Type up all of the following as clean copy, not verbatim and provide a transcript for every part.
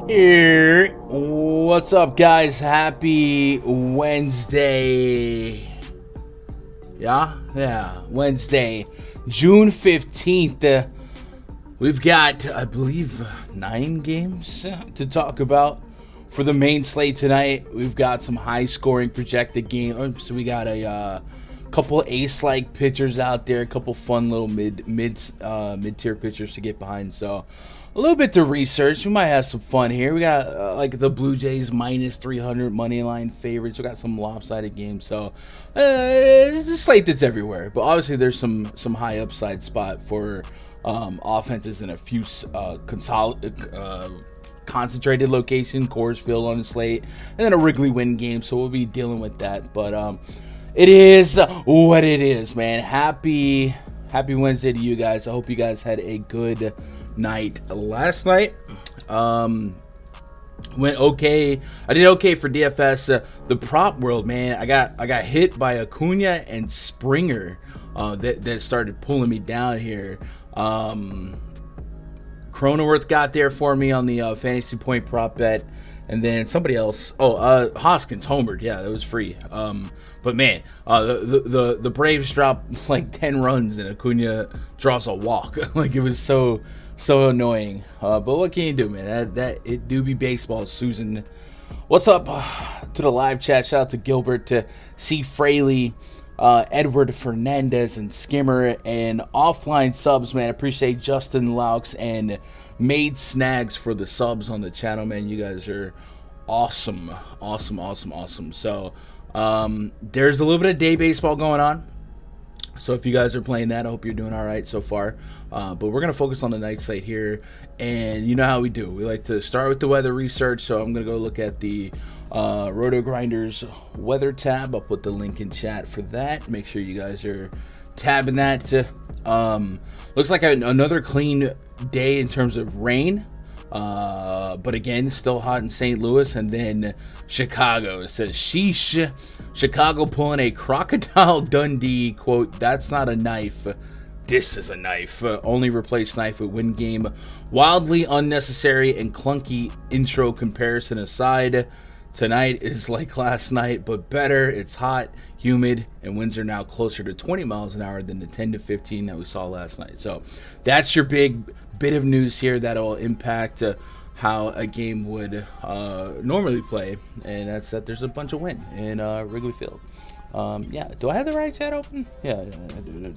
Here, what's up, guys? Happy Wednesday. Yeah, Wednesday, June 15th. We've got, I believe, 9 games to talk about for the main slate tonight. We've got some high-scoring projected games. So we got a couple ace-like pitchers out there, a couple fun little mid-tier pitchers to get behind. So a little bit to research. We might have some fun here. We got like the Blue Jays minus 300 money line favorites. We got some lopsided games. So it's a slate that's everywhere. But obviously there's some high upside spot for offenses in a few concentrated location. Coors Field on the slate, and then a Wrigley win game. So we'll be dealing with that. But it is what it is, man. Happy Wednesday to you guys. I hope you guys had a good night last night. Went okay. I did okay for DFS. The prop world, man. I got hit by Acuna and Springer that started pulling me down here. Cronenworth got there for me on the fantasy point prop bet, and then somebody else. Hoskins homered. Yeah, that was free. But man, the Braves dropped like 10 runs and Acuna draws a walk. Like, it was so annoying. But what can you do, man? That it do be baseball, Susan. What's up to the live chat? Shout out to Gilbert, to C. Fraley, Edward Fernandez, and Skimmer, and offline subs, man. Appreciate Justin Laux and Made Snags for the subs on the channel, man. You guys are awesome. So there's a little bit of day baseball going on. So if you guys are playing that, I hope you're doing all right so far. But we're going to focus on the night slate here. And you know how we do. We like to start with the weather research. So I'm going to go look at the Roto Grinders weather tab. I'll put the link in chat for that. Make sure you guys are tabbing that. Looks like another clean day in terms of rain. But again, still hot in St. Louis. And then Chicago. It says, sheesh. Chicago pulling a Crocodile Dundee, quote, "That's not a knife. This is a knife. Only replace knife with win game. Wildly unnecessary and clunky intro comparison aside. Tonight is like last night, but better. It's hot, humid, and winds are now closer to 20 miles an hour than the 10 to 15 that we saw last night." So that's your big bit of news here that'll impact how a game would normally play, and that's that there's a bunch of wind in Wrigley Field. Yeah, do I have the right chat open? Yeah, I do. I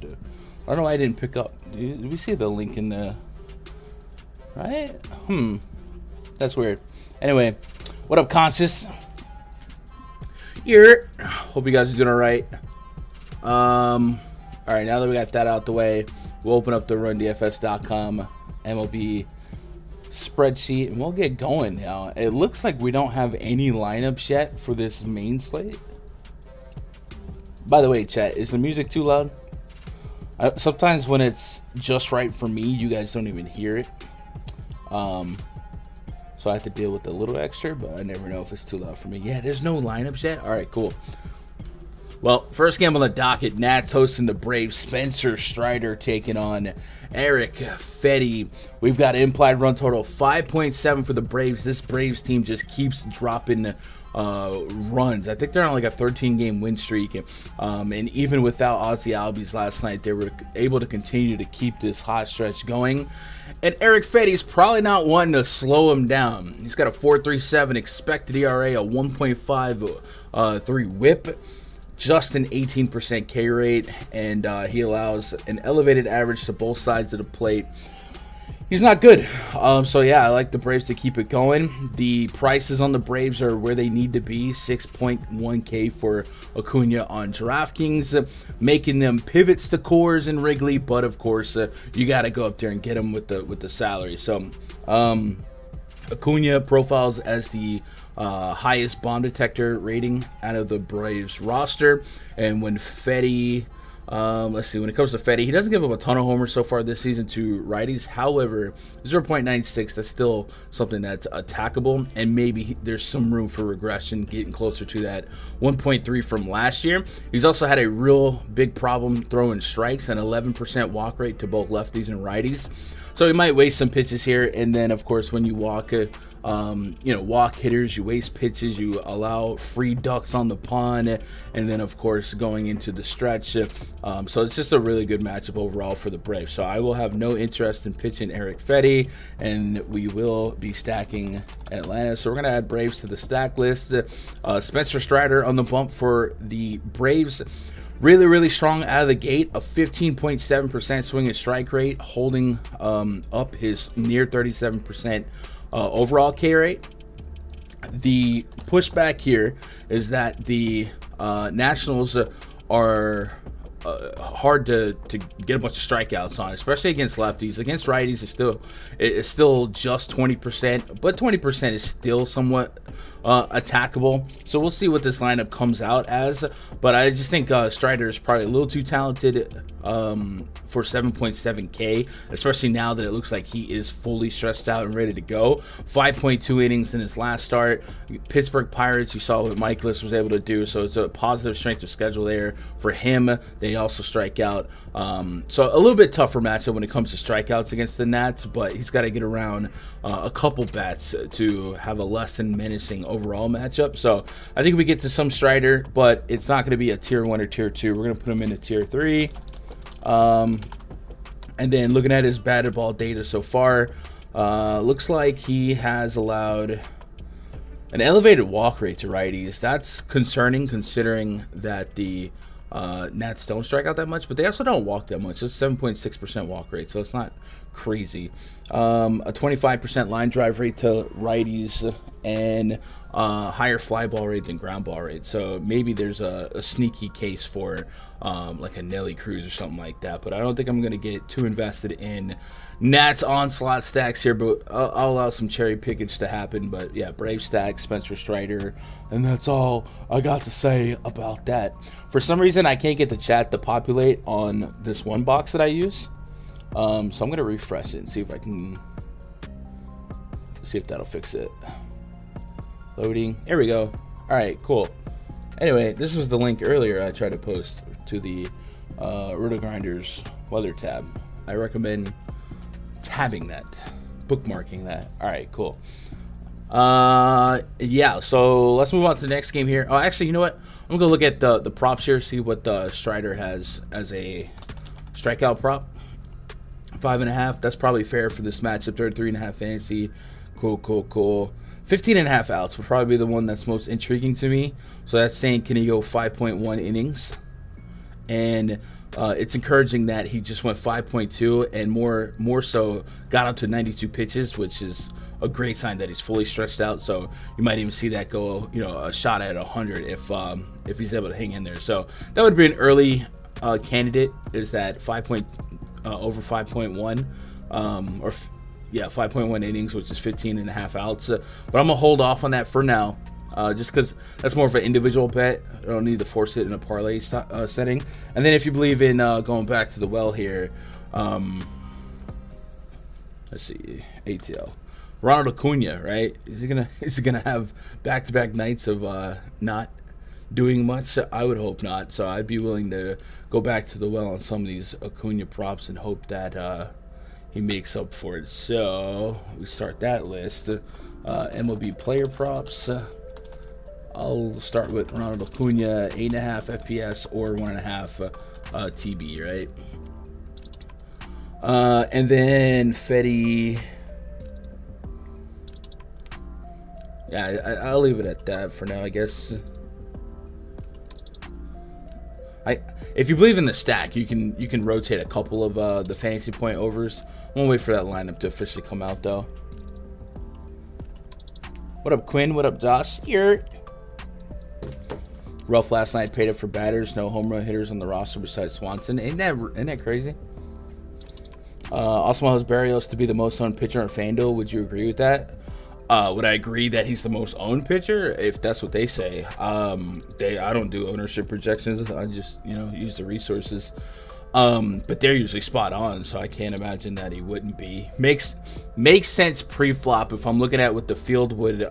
don't know why I didn't pick up. Did we see the link in the... Right? That's weird. Anyway, what up, Conscious? Here. Hope you guys are doing all right. All right, now that we got that out the way, we'll open up the rundfs.com MLB spreadsheet, and we'll get going now. It looks like we don't have any lineups yet for this main slate. By the way, chat, is the music too loud? Sometimes when it's just right for me, you guys don't even hear it. So I have to deal with a little extra, but I never know if it's too loud for me. Yeah, there's no lineups yet. All right, cool. Well, first game on the docket, Nats hosting the Braves. Spencer Strider taking on Eric Fetty. We've got an implied run total of 5.7 for the Braves. This Braves team just keeps dropping runs. I think they're on like a 13-game win streak. And even without Ozzie Albies last night, they were able to continue to keep this hot stretch going. And Eric Fetty's probably not wanting to slow him down. He's got a 4.37 expected ERA, a 1.53 whip, just an 18% K rate, and he allows an elevated average to both sides of the plate. He's not good. So yeah, I like the Braves to keep it going. The prices on the Braves are where they need to be. 6.1K for Acuna on DraftKings, making them pivots to Coors and Wrigley. But of course, you got to go up there and get them with the salary. So Acuna profiles as the highest bomb detector rating out of the Braves roster. And when Fetty, let's see, when it comes to Fetty, he doesn't give up a ton of homers so far this season to righties. However, 0.96, that's still something that's attackable, and maybe there's some room for regression, getting closer to that 1.3 from last year. He's also had a real big problem throwing strikes, an 11% walk rate to both lefties and righties. So he might waste some pitches here, and then of course when you walk, walk hitters, you waste pitches, you allow free ducks on the pond, and then of course going into the stretch. So it's just a really good matchup overall for the Braves. So I will have no interest in pitching Eric Fetty, and we will be stacking Atlanta. So we're gonna add Braves to the stack list. Spencer Strider on the bump for the Braves. Really, really strong out of the gate, a 15.7% swing and strike rate, holding up his near 37% overall K rate. The pushback here is that the Nationals are hard to get a bunch of strikeouts on, especially against lefties. Against righties, it's still just 20%, but 20% is still somewhat attackable. So we'll see what this lineup comes out as. But I just think Strider is probably a little too talented for 7.7K, especially now that it looks like he is fully stretched out and ready to go. 5.2 innings in his last start. Pittsburgh Pirates, you saw what Michaelis was able to do, so it's a positive strength of schedule there for him. They also strike out. So a little bit tougher matchup when it comes to strikeouts against the Nats, but he's got to get around a couple bats to have a less than menacing overall matchup. So I think we get to some Strider, but it's not going to be a tier 1 or tier 2. We're going to put him in a tier 3. And then looking at his batted ball data so far, looks like he has allowed an elevated walk rate to righties. That's concerning considering that the Nats don't strike out that much, but they also don't walk that much. It's 7.6% walk rate, so it's not crazy. A 25% line drive rate to righties, and higher fly ball rate than ground ball rate. So maybe there's a sneaky case for like a Nelly Cruz or something like that. But I don't think I'm going to get too invested in Nats onslaught stacks here. But I'll allow some cherry pickage to happen. But yeah, Brave stack, Spencer Strider. And that's all I got to say about that. For some reason, I can't get the chat to populate on this one box that I use. So I'm going to refresh it and see if I can see if that'll fix it. Loading. There we go. All right, cool. Anyway, this was the link earlier I tried to post to the Roto Grinders weather tab. I recommend tabbing that, bookmarking that. All right, cool. Yeah, so let's move on to the next game here. Oh, actually, you know what? I'm going to look at the props here, see what Strider has as a strikeout prop. 5.5. That's probably fair for this matchup. 33.5 fantasy. Cool. 15.5 outs would probably be the one that's most intriguing to me. So that's saying, can he go 5.1 innings? And it's encouraging that he just went 5.2 and more so got up to 92 pitches, which is a great sign that he's fully stretched out. So you might even see that go, a shot at 100 if he's able to hang in there. So that would be an early candidate. Is that over 5.1 5.1 innings, which is 15.5 outs. But I'm going to hold off on that for now, just because that's more of an individual bet. I don't need to force it in a parlay setting. And then if you believe in going back to the well here, let's see, ATL. Ronald Acuna, right? Is he gonna have back-to-back nights of not doing much? I would hope not. So I'd be willing to go back to the well on some of these Acuna props and hope that he makes up for it. So we start that list. MLB player props. I'll start with Ronald Acuna, 8.5 FPS or 1.5 TB, right? And then Fetty. Yeah, I'll leave it at that for now, I guess. If you believe in the stack, you can rotate a couple of the fantasy point overs. I won't wait for that lineup to officially come out, though. What up, Quinn? What up, Josh? Here. Rough last night, paid up for batters. No home run hitters on the roster besides Swanson. Ain't that crazy? Oswald has Barrios to be the most owned pitcher on Fanduel. Would you agree with that? Would I agree that he's the most owned pitcher? If that's what they say. I don't do ownership projections. I just use the resources. But they're usually spot on, so I can't imagine that he wouldn't be. Makes sense pre-flop if I'm looking at what the field would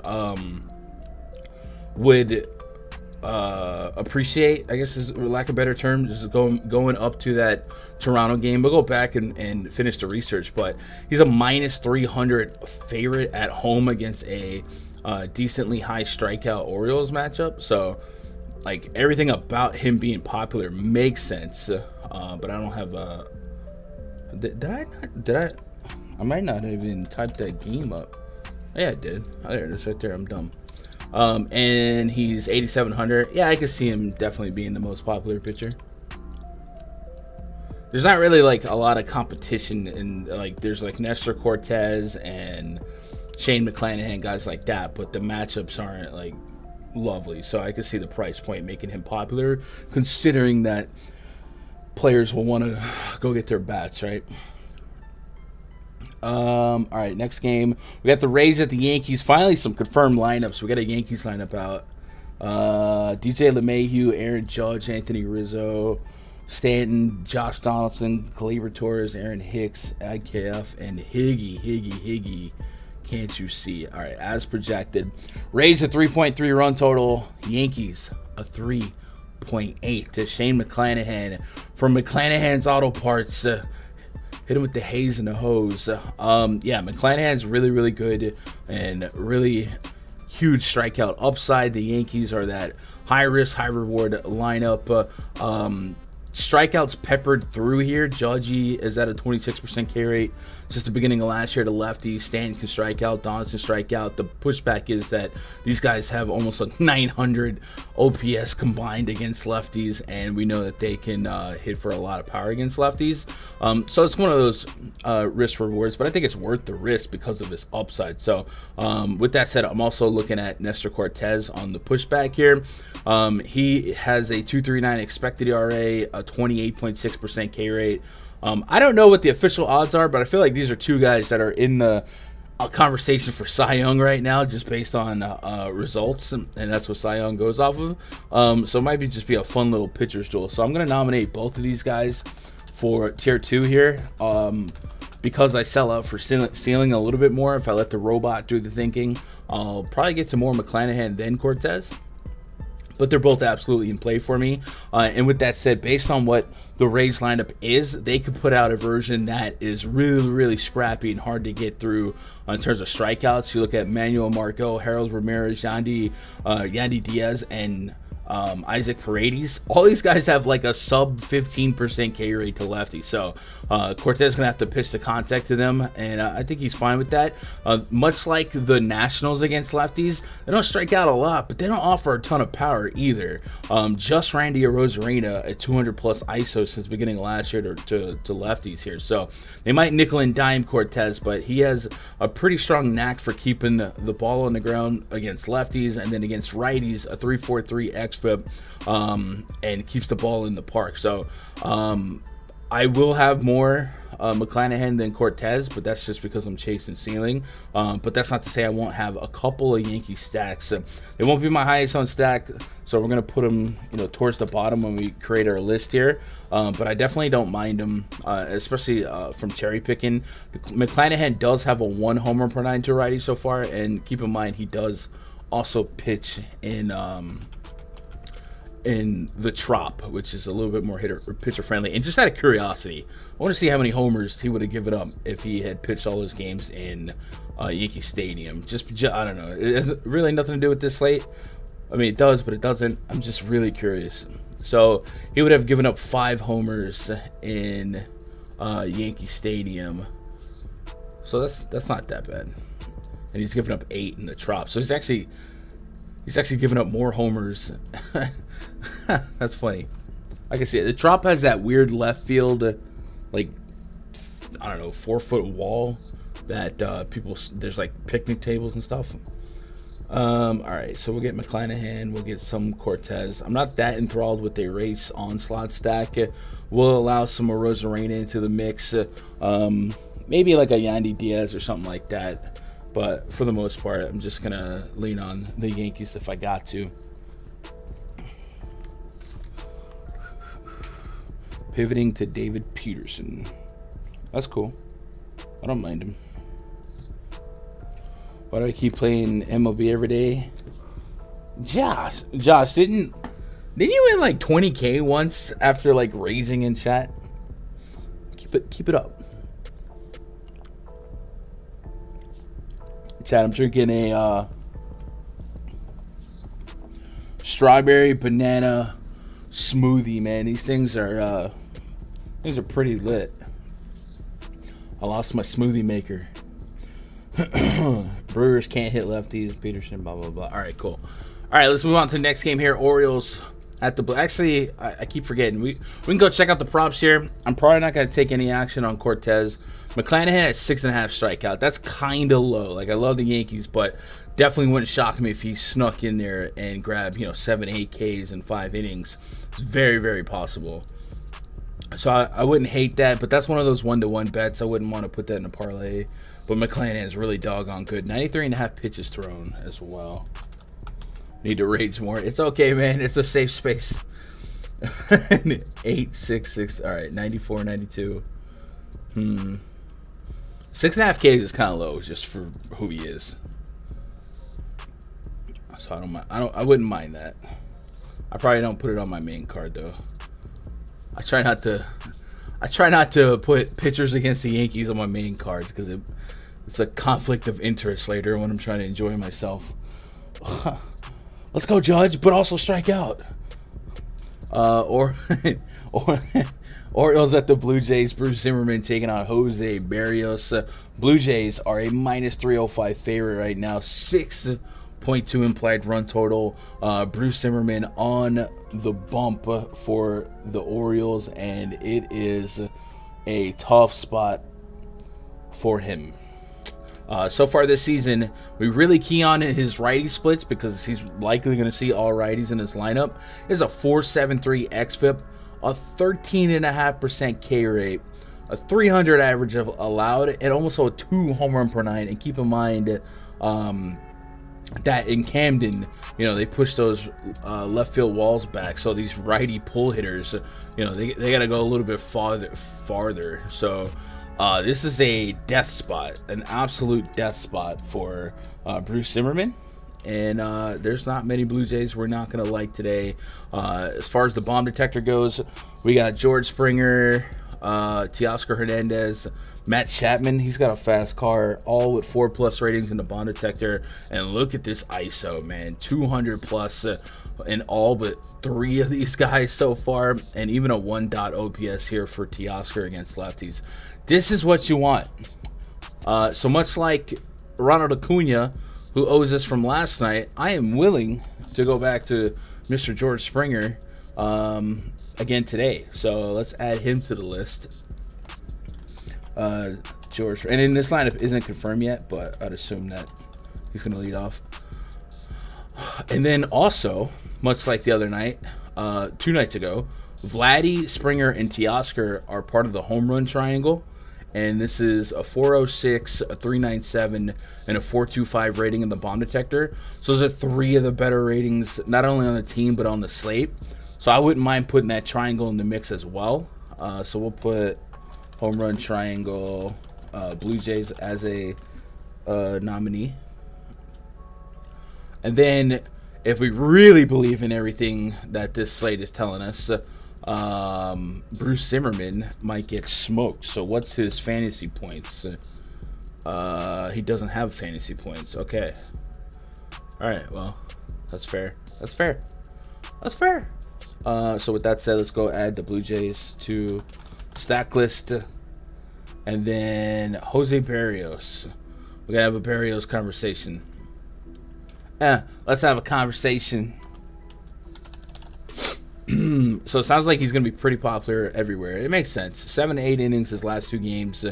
appreciate, I guess is for lack of a better term, just going up to that Toronto game. We'll go back and finish the research, but he's a minus 300 favorite at home against a decently high strikeout Orioles matchup. So like everything about him being popular makes sense, but I don't have a. I might not have even typed that game up. Yeah, I did. Oh, there it is right there. I'm dumb. And he's 8,700. Yeah, I could see him definitely being the most popular pitcher. There's not really like a lot of competition, and like there's like Nestor Cortez and Shane McClanahan, guys like that, but the matchups aren't like lovely. So I could see the price point making him popular, considering that players will want to go get their bats, right? All right, next game. We got the Rays at the Yankees. Finally, some confirmed lineups. We got a Yankees lineup out. DJ LeMahieu, Aaron Judge, Anthony Rizzo, Stanton, Josh Donaldson, Gleyber Torres, Aaron Hicks, IKF, and Higgy. Can't you see? All right, as projected. Rays a 3.3 run total. Yankees a 3.8 to Shane McClanahan from McClanahan's Auto Parts. Hit him with the haze and the hose. Yeah, McClanahan's really, really good and really huge strikeout upside. The Yankees are that high risk, high reward lineup. Strikeouts peppered through here. Judgy is at a 26% K rate. Since the beginning of last year, the lefties. Stanton can strike out. Donaldson strike out. The pushback is that these guys have almost a 900 OPS combined against lefties, and we know that they can hit for a lot of power against lefties. So it's one of those risk rewards, but I think it's worth the risk because of his upside. So with that said, I'm also looking at Nestor Cortez on the pushback here. He has a 2.39 expected ERA, a 28.6% K rate. I don't know what the official odds are, but I feel like these are two guys that are in the conversation for Cy Young right now, just based on results, and that's what Cy Young goes off of. So it might just be a fun little pitcher's duel. So I'm going to nominate both of these guys for tier 2 here, because I sell out for stealing a little bit more. If I let the robot do the thinking, I'll probably get to more McClanahan than Cortez. But they're both absolutely in play for me. And with that said, based on what the Rays lineup is, they could put out a version that is really, really scrappy and hard to get through in terms of strikeouts. You look at Manuel Margot, Harold Ramirez, Yandy Diaz, and Isaac Paredes. All these guys have like a sub 15% K rate to lefty. So Cortez gonna have to pitch the contact to them, and I think he's fine with that. Much like the Nationals against lefties, they don't strike out a lot, but they don't offer a ton of power either. Just Randy Arozarena at 200 plus ISO since the beginning of last year to lefties here. So they might nickel and dime Cortez, but he has a pretty strong knack for keeping the ball on the ground against lefties, and then against righties, a 3.43 xFIP, and keeps the ball in the park. So I will have more McClanahan than Cortez, but that's just because I'm chasing ceiling. But that's not to say I won't have a couple of Yankee stacks. They won't be my highest on stack, so we're gonna put them, towards the bottom when we create our list here. But I definitely don't mind them, especially from cherry picking. McClanahan does have a 1 homer per 9 to righty so far, and keep in mind he does also pitch in the Trop, which is a little bit more pitcher friendly. And just out of curiosity, I want to see how many homers he would have given up if he had pitched all his games in Yankee Stadium. Just I don't know. It has really nothing to do with this slate. I mean, it does, but it doesn't. I'm just really curious. So he would have given up 5 homers in Yankee Stadium. So that's not that bad. And he's given up 8 in the Trop. So he's actually giving up more homers. That's funny. I can see it. The Trop has that weird left field, 4-foot wall that there's like picnic tables and stuff. All right, so we'll get McClanahan, we'll get some Cortez. I'm not that enthralled with the race onslaught stack. We'll allow some Arozarena into the mix. Maybe like a Yandy Diaz or something like that. But for the most part, I'm just going to lean on the Yankees if I got to. Pivoting to David Peterson. That's cool. I don't mind him. Why do I keep playing MLB every day? Josh, didn't you win like 20K once after like raising in chat? Keep it up. Chat, I'm drinking a strawberry banana smoothie, man. These things are pretty lit. I lost my smoothie maker. Brewers can't hit lefties. Peterson, blah blah blah. All right, cool. All right, let's move on to the next game here. Orioles at the... Actually, I keep forgetting. We can go check out the props here. I'm probably not going to take any action on Cortez. McClanahan at 6.5 strikeout. That's kind of low. Like, I love the Yankees, but definitely wouldn't shock me if he snuck in there and grabbed, 7, 8 Ks in 5 innings. It's very, very possible. So I wouldn't hate that, but that's one of those 1-to-1 bets. I wouldn't want to put that in a parlay. But McClanahan is really doggone good. 93.5 pitches thrown as well. Need to raise more. It's okay, man. It's a safe space. 866. All right, 94, 92. 6.5 Ks is kind of low just for who he is. So I don't mind. I wouldn't mind that. I probably don't put it on my main card though. I try not to put pitchers against the Yankees on my main cards because it's a conflict of interest later when I'm trying to enjoy myself. Let's go, Judge, but also strike out. Or Orioles at the Blue Jays. Bruce Zimmerman taking on Jose Berrios. Blue Jays are a minus 305 favorite right now. 6.2 implied run total. Bruce Zimmerman on the bump for the Orioles, and it is a tough spot for him. So far this season, we really key on his righty splits because he's likely going to see all righties in his lineup. Is a 4.73 xFIP, a 13.5% K rate, a 300 average of allowed, and almost a 2 home run per 9. And keep in mind that in Camden, they push those left field walls back, so these righty pull hitters, they got to go a little bit farther. So this is a death spot, an absolute death spot for Bruce Zimmerman. And there's not many Blue Jays we're not going to like today. As far as the bomb detector goes, we got George Springer, Teoscar Hernandez, Matt Chapman. He's got a fast car, all with 4+ ratings in the bomb detector. And look at this ISO, man. 200+ in all but 3 of these guys so far. And even a 1. OPS here for Teoscar against lefties. This is what you want. So much like Ronald Acuna, who owes us from last night, I am willing to go back to Mr. George Springer again today. So let's add him to the list. George, and in this lineup isn't confirmed yet, but I'd assume that he's going to lead off. And then also, much like the other night, 2 nights ago, Vladdy, Springer, and Teoscar are part of the home run triangle. And this is a 406, a 397, and a 425 rating in the bomb detector. So those are 3 of the better ratings, not only on the team, but on the slate. So I wouldn't mind putting that triangle in the mix as well. So we'll put home run triangle, Blue Jays as a nominee. And then if we really believe in everything that this slate is telling us, Bruce Zimmerman might get smoked. So what's his fantasy points? He doesn't have fantasy points. Okay. All right. Well, that's fair. So with that said, let's go add the Blue Jays to stack list. And then Jose Berrios. We gotta have a Berrios conversation. Let's have a conversation. So it sounds like he's going to be pretty popular everywhere. It makes sense. 7 to 8 innings his last 2 games,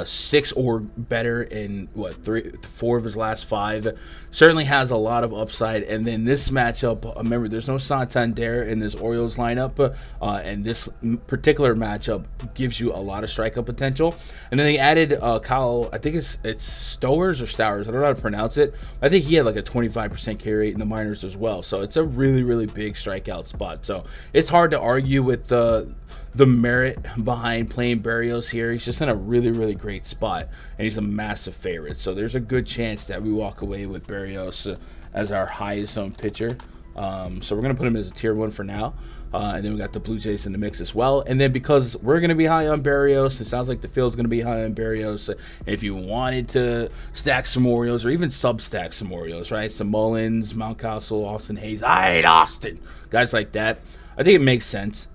6 or better in 4 of his last 5. Certainly has a lot of upside. And then this matchup, remember, there's no Santander in this Orioles lineup, and this particular matchup gives you a lot of strikeout potential. And then they added Kyle, I think it's Stowers or Stowers, I don't know how to pronounce it. I think he had like a 25% K rate in the minors as well. So it's a really, really big strikeout spot. So So it's hard to argue with the merit behind playing Berrios here. He's just in a really, really great spot, and he's a massive favorite. So there's a good chance that we walk away with Berrios as our highest owned pitcher. So we're going to put him as a tier 1 for now. And then we got the Blue Jays in the mix as well. And then because we're going to be high on Berrios, it sounds like the field's going to be high on Berrios. If you wanted to stack some Orioles or even sub-stack some Orioles, right? Some Mullins, Mountcastle, Austin Hayes. I hate Austin. Guys like that. I think it makes sense.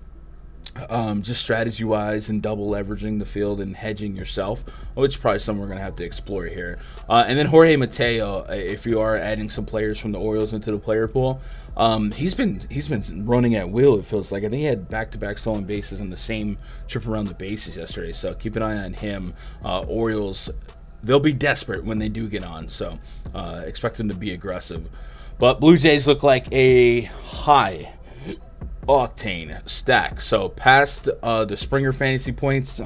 Just strategy-wise and double leveraging the field and hedging yourself, which is probably something we're going to have to explore here. And then Jorge Mateo, if you are adding some players from the Orioles into the player pool, he's been running at will, it feels like. I think he had back-to-back stolen bases on the same trip around the bases yesterday, so keep an eye on him. Orioles, they'll be desperate when they do get on, so expect them to be aggressive. But Blue Jays look like a high octane stack. So past the Springer fantasy points,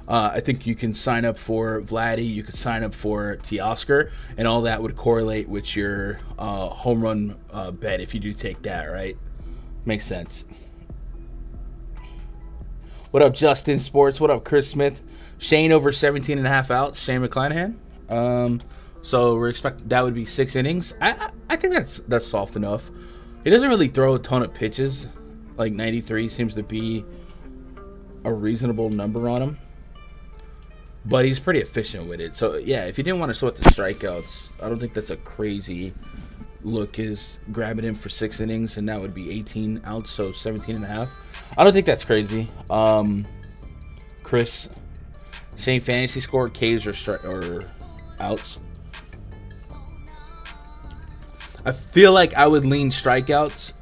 I think you can sign up for Vladdy, you could sign up for Teoscar, and all that would correlate with your home run bet if you do take that, right? Makes sense. What up, Justin Sports? What up, Chris Smith? Shane over 17.5 outs. Shane McClanahan. So we're expecting that would be 6 innings. I think that's soft enough. He doesn't really throw a ton of pitches. Like 93 seems to be a reasonable number on him. But he's pretty efficient with it. So, yeah, if you didn't want to sweat the strikeouts, I don't think that's a crazy look, is grabbing him for 6 innings, and that would be 18 outs, so 17.5. I don't think that's crazy. Chris, same fantasy score, Ks or outs. I feel like I would lean strikeouts.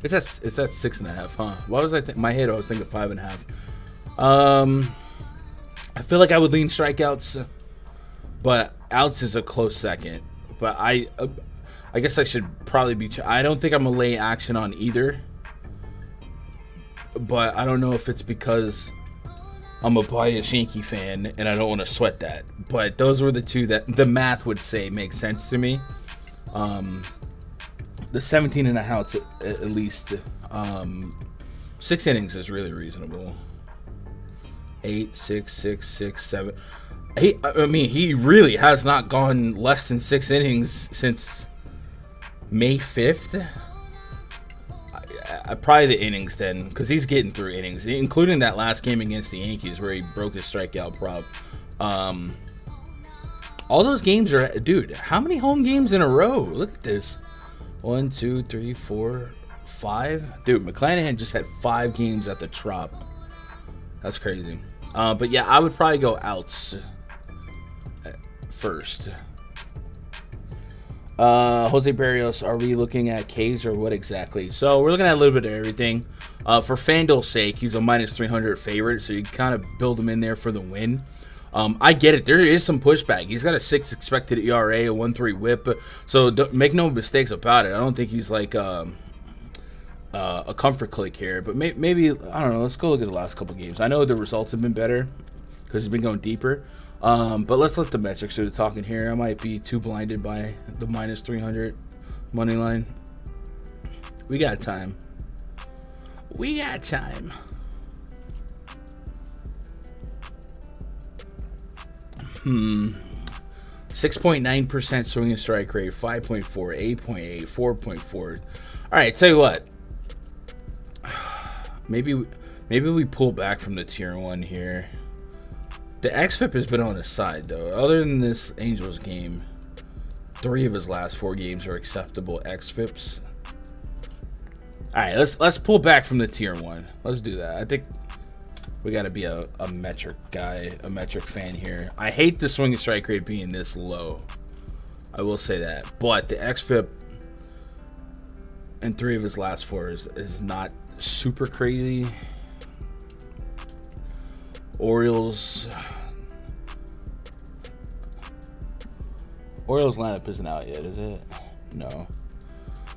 It's at 6.5, huh? Why was my head? I was thinking 5.5. I feel like I would lean strikeouts, but outs is a close second. But I guess I should probably be. I don't think I'm gonna lay action on either. But I don't know if it's because I'm a biased Yankee fan and I don't want to sweat that. But those were the two that the math would say make sense to me. The 17 and a half at least. 6 innings is really reasonable. 8, 6, 6, 6, 7. He really has not gone less than 6 innings since May 5th. Probably the innings then, because he's getting through innings, including that last game against the Yankees where he broke his strikeout prop. All those games are, dude, how many home games in a row? Look at this. 1, 2, 3, 4, 5. Dude, McClanahan just had 5 games at the Trop. That's crazy. But yeah, I would probably go outs first. Jose Berrios, are we looking at Ks or what exactly? So we're looking at a little bit of everything. For Fanduel's sake, he's a minus 300 favorite, so you kind of build him in there for the win. I get it. There is some pushback. He's got a 6 expected ERA, a 1.3 WHIP, so make no mistakes about it. I don't think he's like a comfort click here, but maybe, I don't know, let's go look at the last couple games. I know the results have been better because he's been going deeper. But let's let the metrics do the talking here. I might be too blinded by the minus 300 money line. We got time. 6.9% swinging strike rate, 5.4, 8.8, 4.4. All right, tell you what. Maybe we pull back from the tier 1 here. The xFIP has been on his side, though. Other than this Angels game, 3 of his last 4 games are acceptable xFIPs. All right, let's pull back from the tier 1. Let's do that. I think we got to be a metric guy, a metric fan here. I hate the swinging strike rate being this low. I will say that. But the xFIP in 3 of his last 4 is not super crazy. Orioles lineup isn't out yet, is it? No.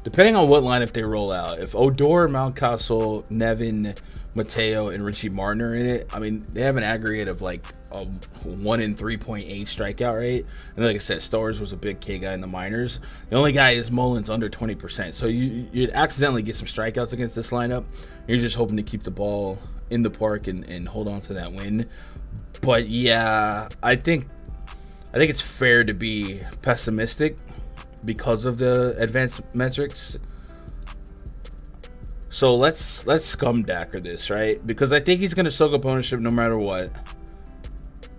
Depending on what lineup they roll out, if Odor, Mountcastle, Nevin, Mateo and Richie Martin are in it. I mean, they have an aggregate of like a 1 in 3.8 strikeout rate. And like I said, Stowers was a big K guy in the minors. The only guy is Mullins under 20%. So you'd accidentally get some strikeouts against this lineup. You're just hoping to keep the ball in the park and hold on to that win. But yeah, I think it's fair to be pessimistic because of the advanced metrics. So let's scumdacker this, right? Because I think he's going to soak up ownership no matter what.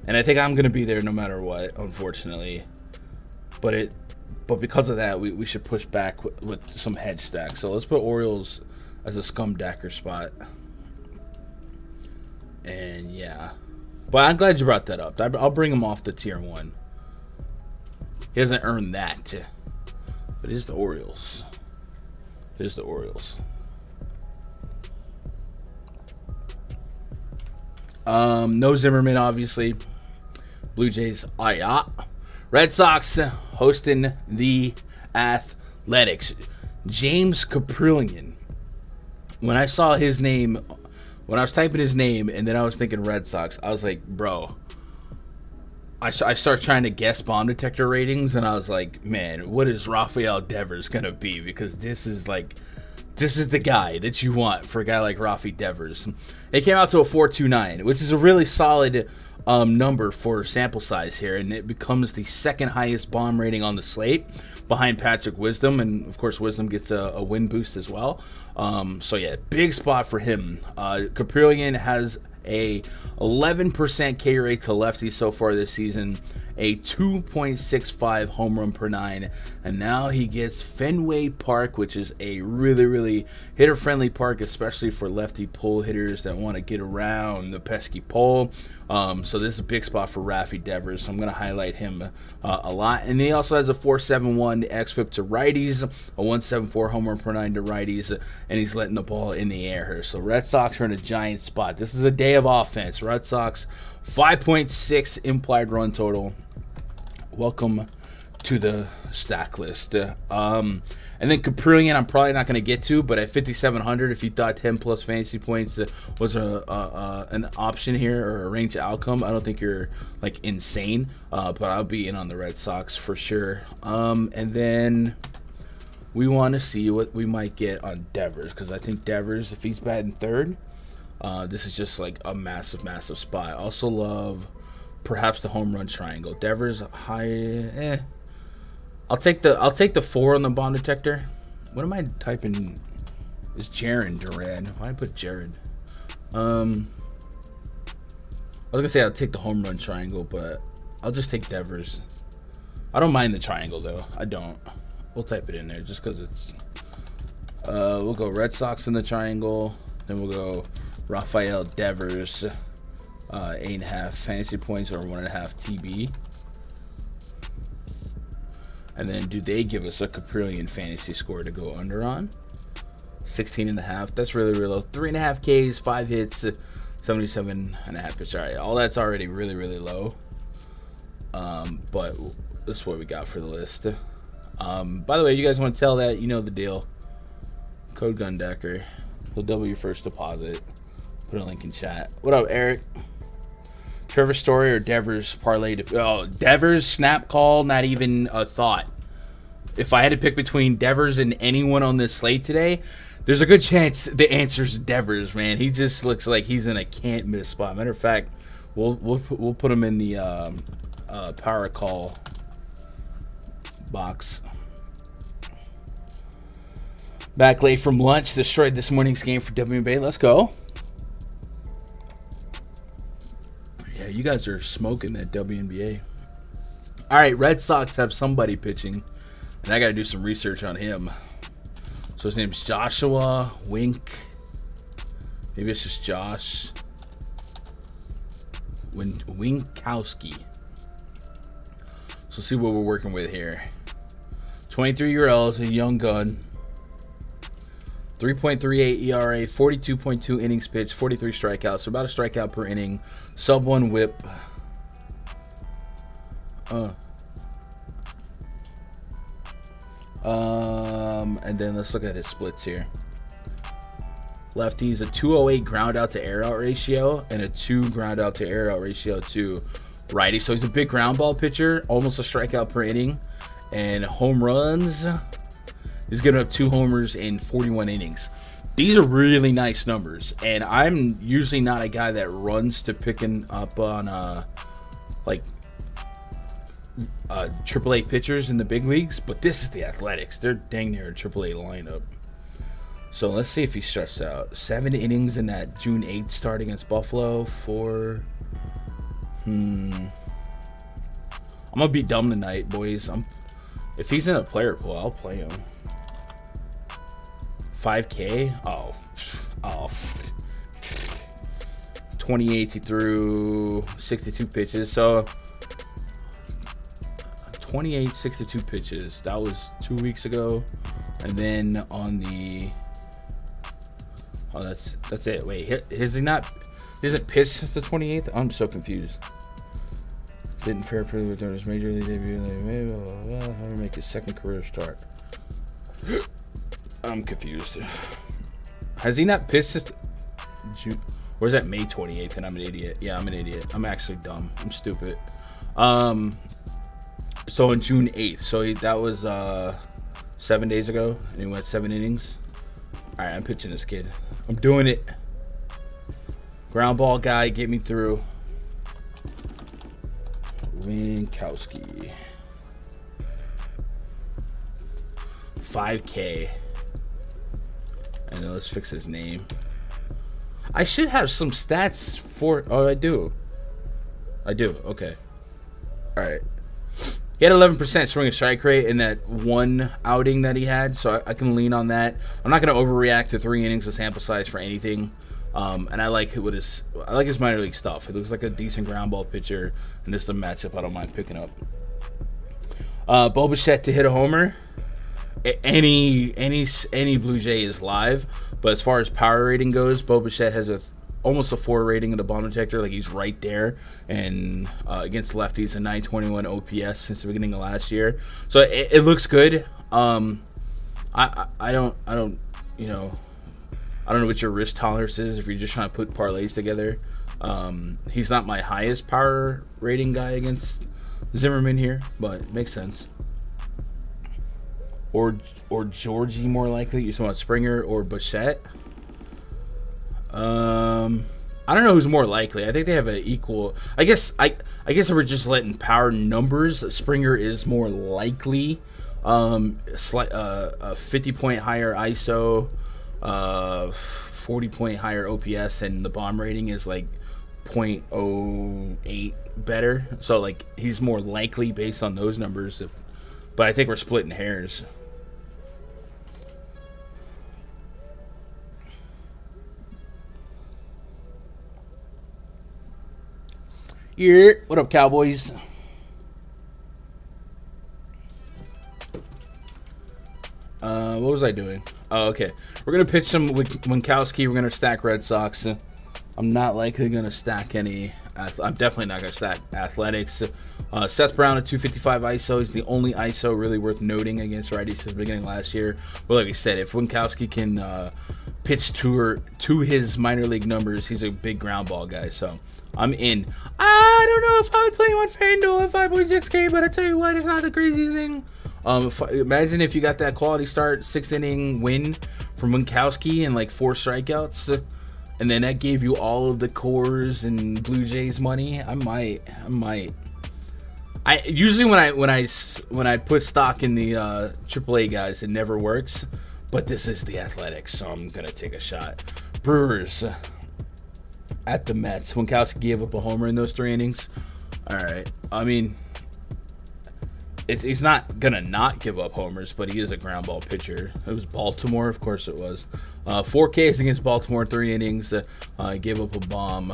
And I think I'm going to be there no matter what, unfortunately. But because of that, we should push back with some hedge stacks. So let's put Orioles as a scumdacker spot. And yeah. But I'm glad you brought that up. I'll bring him off the tier 1. He hasn't earned that. But it is the Orioles. It is the Orioles. No Zimmerman, obviously. Blue Jays, Red Sox hosting the Athletics. James Caprillion. When I saw his name, when I was typing his name and then I was thinking Red Sox, I was like, bro. I start trying to guess bomb detector ratings, and I was like, man, what is Rafael Devers going to be? Because this is the guy that you want for a guy like Rafi Devers. It came out to a 4.29, which is a really solid number for sample size here, and it becomes the second highest bomb rating on the slate behind Patrick Wisdom, and of course Wisdom gets a win boost as well. So yeah, big spot for him. Caprillion has a 11% K rate to lefties so far this season, a 2.65 home run per 9, and now he gets Fenway Park, which is a really, really hitter-friendly park, especially for lefty pull hitters that want to get around the pesky pole. So this is a big spot for Rafi Devers, so I'm going to highlight him a lot. And he also has a 4.71 xFIP to righties, a 1.74 home run per 9 to righties, and he's letting the ball in the air here. So Red Sox are in a giant spot. This is a day of offense. Red Sox 5.6 implied run total. Welcome to the stack list. And then Caprillion, I'm probably not going to get to, but at 5,700, if you thought 10 plus fantasy points was an option here or a range outcome, I don't think you're like insane. But I'll be in on the Red Sox for sure. And then we want to see what we might get on Devers, because I think Devers, if he's batting third, this is just like a massive, massive spot. I also love perhaps the home run triangle. Devers high. I'll take the 4 on the bomb detector. What am I typing? Is Jaron Duran? Why did I put Jared? I was gonna say I'll take the home run triangle, but I'll just take Devers. I don't mind the triangle though. I don't. We'll type it in there just because it's. We'll go Red Sox in the triangle. Then we'll go Rafael Devers. 8.5 fantasy points or 1.5 TB. And then do they give us a Caprillion fantasy score to go under on? 16.5. That's really, really low. 3.5 Ks, 5 hits, 77.5 pitch. All right, all that's already really, really low. But this is what we got for the list. By the way, you guys want to tell that, you know the deal. Code Gundecker. He'll double your first deposit. Put a link in chat. What up, Eric? Trevor Story or Devers parlay? Devers snap call, not even a thought. If I had to pick between Devers and anyone on this slate today, there's a good chance the answer's Devers, man. He just looks like he's in a can't miss spot. Matter of fact, we'll put him in the power call box. Back late from lunch, destroyed this morning's game for WNBA. Let's go. Yeah, you guys are smoking that WNBA. All right, Red Sox have somebody pitching, and I got to do some research on him. So his name's Joshua Wink. Maybe it's just Josh. Winkowski. So see what we're working with here. 23-year-old, a young gun. 3.38 ERA, 42.2 innings pitched, 43 strikeouts, so about a strikeout per inning, sub 1 whip. And then let's look at his splits here. lefties, a 208 ground out to air out ratio, and a 2 ground out to air out ratio to righty. So he's a big ground ball pitcher, almost a strikeout per inning. And home runs, he's giving up 2 homers in 41 innings. These are really nice numbers, and I'm usually not a guy that runs to picking up on AAA pitchers in the big leagues, but this is the Athletics. They're dang near a AAA lineup. So let's see if he stretched out. 7 innings in that June 8th start against Buffalo. 4. I'm gonna be dumb tonight, boys. If he's in a player pool, I'll play him. 5K? Oh. 28th, he threw 62 pitches. So 28, 62 pitches. That was 2 weeks ago. And then on the... Oh, that's it. Wait, has he not... He hasn't pitched since the 28th? I'm so confused. Didn't fare pretty with his major league debut. How to make his second career start. I'm confused. Has he not pitched since June? Or is that May 28th and I'm an idiot? Yeah, I'm an idiot. I'm actually dumb. I'm stupid. So on June 8th. So that was 7 days ago. And he went 7 innings. All right, I'm pitching this kid. I'm doing it. Ground ball guy, get me through. Winkowski. 5K. And then let's fix his name. I should have some stats for... Oh, I do. Okay. Alright. He had 11% swing and strike rate in that one outing that he had, so I can lean on that. I'm not going to overreact to 3 innings of sample size for anything. And I like his minor league stuff. It looks like a decent ground ball pitcher, and this is a matchup I don't mind picking up. Bo Bichette to hit a homer. Any Blue Jay is live, but as far as power rating goes, Bo Bichette has almost a 4 rating in the bomb detector, like he's right there. And against lefties, a 921 OPS since the beginning of last year. So it looks good. I don't know what your risk tolerance is if you're just trying to put parlays together. He's not my highest power rating guy against Zimmerman here, but it makes sense. Or Georgie, more likely. You're talking about Springer or Bichette. I don't know who's more likely. I think they have an equal. I guess if we're just letting power numbers, Springer is more likely. A 50-point higher ISO. 40-point higher OPS, and the bomb rating is like 0.08 better. So like he's more likely based on those numbers. But I think we're splitting hairs. Yeah, what up, Cowboys? What was I doing? Oh, okay. We're going to pitch some Winkowski. We're going to stack Red Sox. I'm not likely going to stack any. I'm definitely not going to stack Athletics. Seth Brown at 255 ISO. He's the only ISO really worth noting against righties since the beginning of last year. But like we said, if Winkowski can pitch to his minor league numbers, he's a big ground ball guy. So I'm in. I don't know if I would play him on Fanduel at 5.6K, but I tell you what, it's not the craziest thing. Imagine if you got that quality start, 6-inning win from Winkowski and like 4 strikeouts, and then that gave you all of the cores and Blue Jays money. I might. I usually when I put stock in the AAA guys, it never works. But this is the Athletics, so I'm gonna take a shot. Brewers at the Mets. Winkowski gave up a homer in those 3 innings. All right. I mean, he's not gonna not give up homers, but he is a ground ball pitcher. It was Baltimore, of course it was. 4 Ks against Baltimore, 3 innings. Gave up a bomb.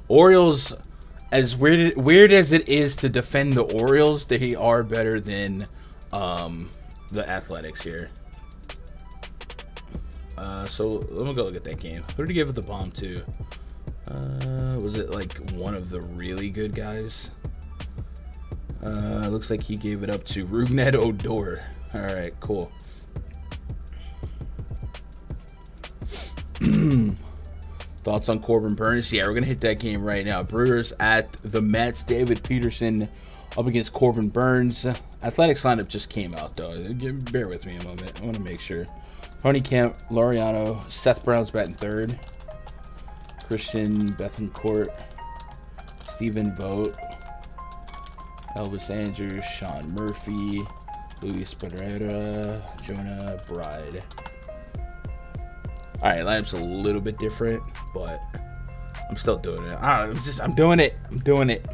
Orioles, as weird as it is to defend the Orioles, they are better than the Athletics here. So let me go look at that game. Who did he give up the bomb to? Was it like one of the really good guys? Looks like he gave it up to Rougned Odor. All right, cool. Thoughts on Corbin Burns? Yeah, we're going to hit that game right now. Brewers at the Mets. David Peterson up against Corbin Burns. Athletics lineup just came out, though. Bear with me a moment. I want to make sure. Tony Kemp, Laureano, Seth Brown's batting third. Christian Bethancourt, Stephen Vogt, Elvis Andrews, Sean Murphy, Luis Pereira, Jonah Bride. All right, lineup's a little bit different, but I'm still doing it. I'm doing it.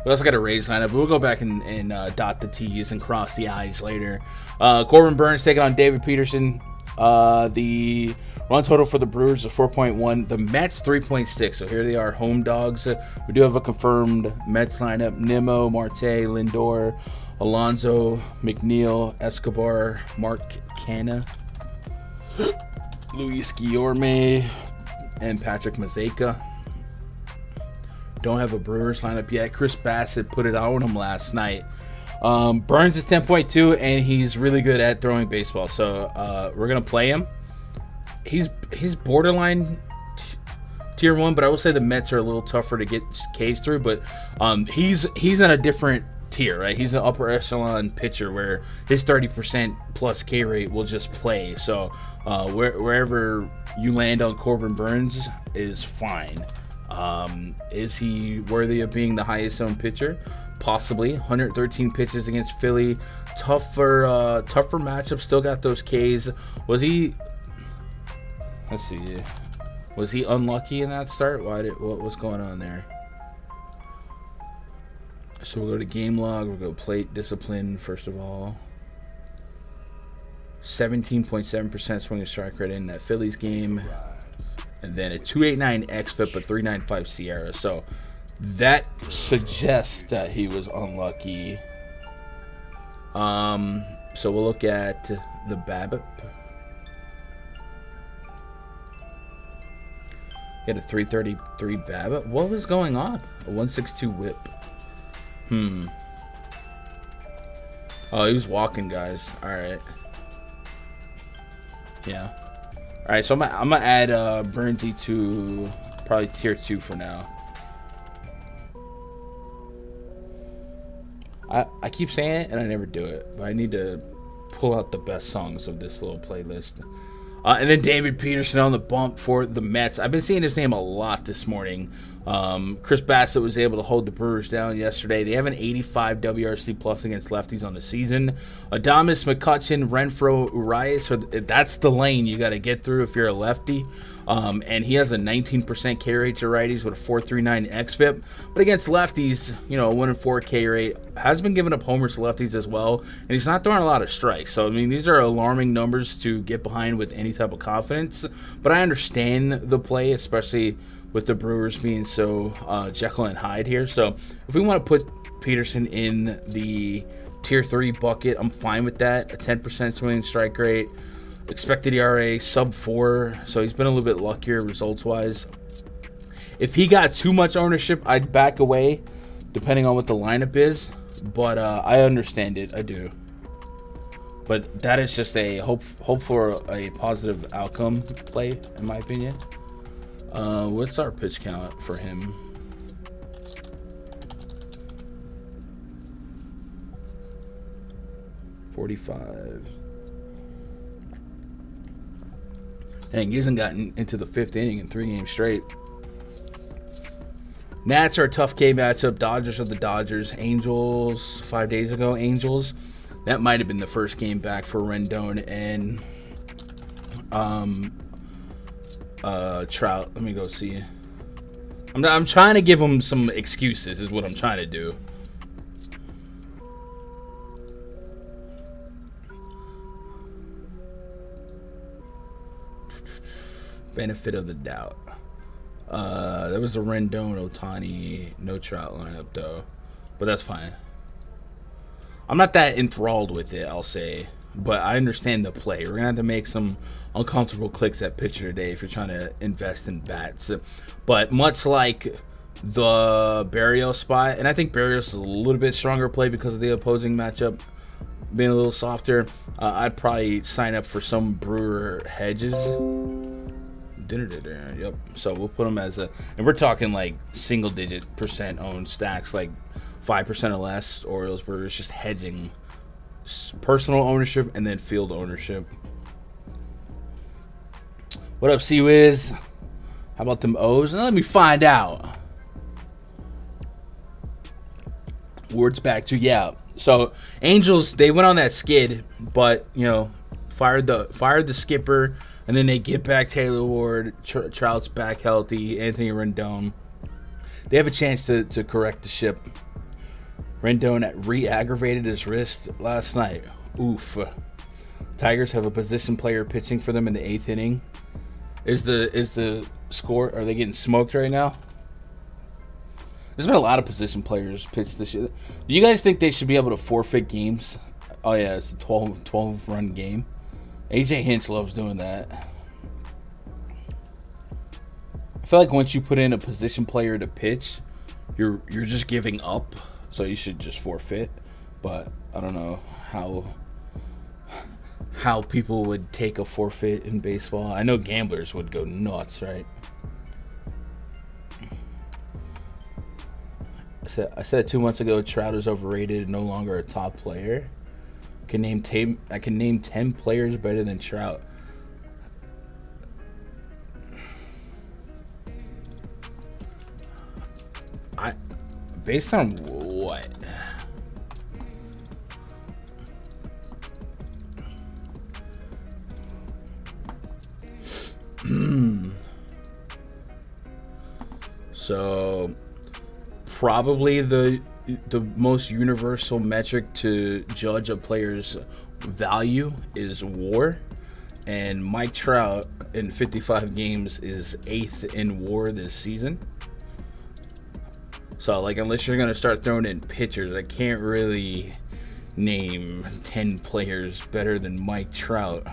We also got a raised lineup, but we'll go back and dot the T's and cross the I's later. Corbin Burns taking on David Peterson. The run total for the Brewers is 4.1. The Mets 3.6. So here they are, home dogs. We do have a confirmed Mets lineup: Nimmo, Marte, Lindor, Alonso, McNeil, Escobar, Mark Canha, Luis Guillorme, and Patrick Mazeika. Don't have a Brewers lineup yet. Chris Bassett put it out on him last night. Burns is 10.2, and he's really good at throwing baseball. So we're gonna play him. He's borderline tier 1, but I will say the Mets are a little tougher to get Ks through. But he's in a different tier, right? He's an upper echelon pitcher where his 30% plus K rate will just play. So wherever you land on Corbin Burns is fine. Is he worthy of being the highest owned pitcher? Possibly. 113 pitches against Philly. Tougher matchup. Still got those Ks. Was he? Let's see. Was he unlucky in that start? What was going on there? So we'll go to game log. We'll go plate discipline first of all. 17.7% swing and strike rate in that Phillies game. And then a 289 xFIP, a 395 Sierra. So that suggests that he was unlucky. So we'll look at the BABIP. He had a 333 BABIP. What was going on? A 162 whip. Oh, he was walking, guys. All right. Yeah. All right, so I'm gonna add Burnsy to probably tier 2 for now. I keep saying it and I never do it, but I need to pull out the best songs of this little playlist. And then David Peterson on the bump for the Mets. I've been seeing his name a lot this morning. Chris Bassett was able to hold the Brewers down yesterday. They have an 85 WRC plus against lefties on the season. Adames, McCutchen, Renfroe, Urias. So that's the lane you got to get through if you're a lefty. And he has a 19% K rate to righties with a 4.39 xFIP. But against lefties, 1-4 K rate. Has been giving up homers to lefties as well. And he's not throwing a lot of strikes. So, I mean, these are alarming numbers to get behind with any type of confidence. But I understand the play, especially with the Brewers being so Jekyll and Hyde here. So if we want to put Peterson in the tier 3 bucket, I'm fine with that. A 10% swing strike rate. Expected ERA sub 4, so he's been a little bit luckier results-wise. If he got too much ownership, I'd back away, depending on what the lineup is. But I understand it, I do. But that is just a hope for a positive outcome play, in my opinion. What's our pitch count for him? .45. Dang, he hasn't gotten into the 5th inning in 3 games straight. Nats are a tough K matchup. Dodgers are the Dodgers. Angels, 5 days ago, Angels. That might have been the first game back for Rendon and Trout. Let me go see. I'm trying to give him some excuses is what I'm trying to do. Benefit of the doubt. There was a Rendon, Ohtani, no Trout lineup though, but that's fine. I'm not that enthralled with it, I'll say, but I understand the play. We're gonna have to make some uncomfortable clicks at pitcher today if you're trying to invest in bats. But much like the Barrios spot, and I think Barrios is a little bit stronger play because of the opposing matchup being a little softer. I'd probably sign up for some Brewer hedges. Yep. So we'll put them as a, and we're talking like single-digit percent owned stacks, like 5% or less. Orioles, where it's just hedging personal ownership and then field ownership. What up, C-Wiz? How about them O's? And let me find out. Ward's back to So Angels, they went on that skid, but fired the skipper, and then they get back Taylor Ward. Trout's back healthy. Anthony Rendon. They have a chance to correct the ship. Rendon re-aggravated his wrist last night. Oof. Tigers have a position player pitching for them in the 8th inning. Is the score? Are they getting smoked right now? There's been a lot of position players pitch this year. Do you guys think they should be able to forfeit games? Oh yeah, it's a 12 run game. AJ Hinch loves doing that. I feel like once you put in a position player to pitch, you're just giving up. So you should just forfeit. But I don't know how people would take a forfeit in baseball. I know gamblers would go nuts, right? I said 2 months ago Trout is overrated, no longer a top player. I can name 10 players better than Trout. Based on what? So probably the most universal metric to judge a player's value is WAR, and Mike Trout in 55 games is 8th in WAR this season. So like, unless you're gonna start throwing in pitchers, I can't really name 10 players better than Mike Trout.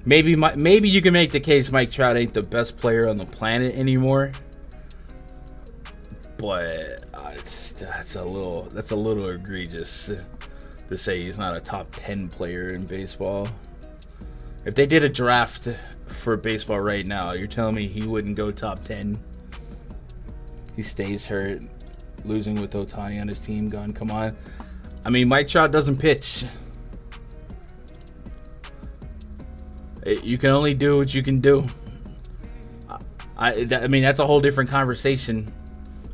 Maybe you can make the case Mike Trout ain't the best player on the planet anymore, but that's a little egregious to say he's not a top 10 player in baseball. If they did a draft for baseball right now, you're telling me he wouldn't go top 10? He stays hurt, losing with Ohtani on his team gone. Come on. I mean, Mike Trout doesn't pitch. You can only do what you can do. I mean, that's a whole different conversation.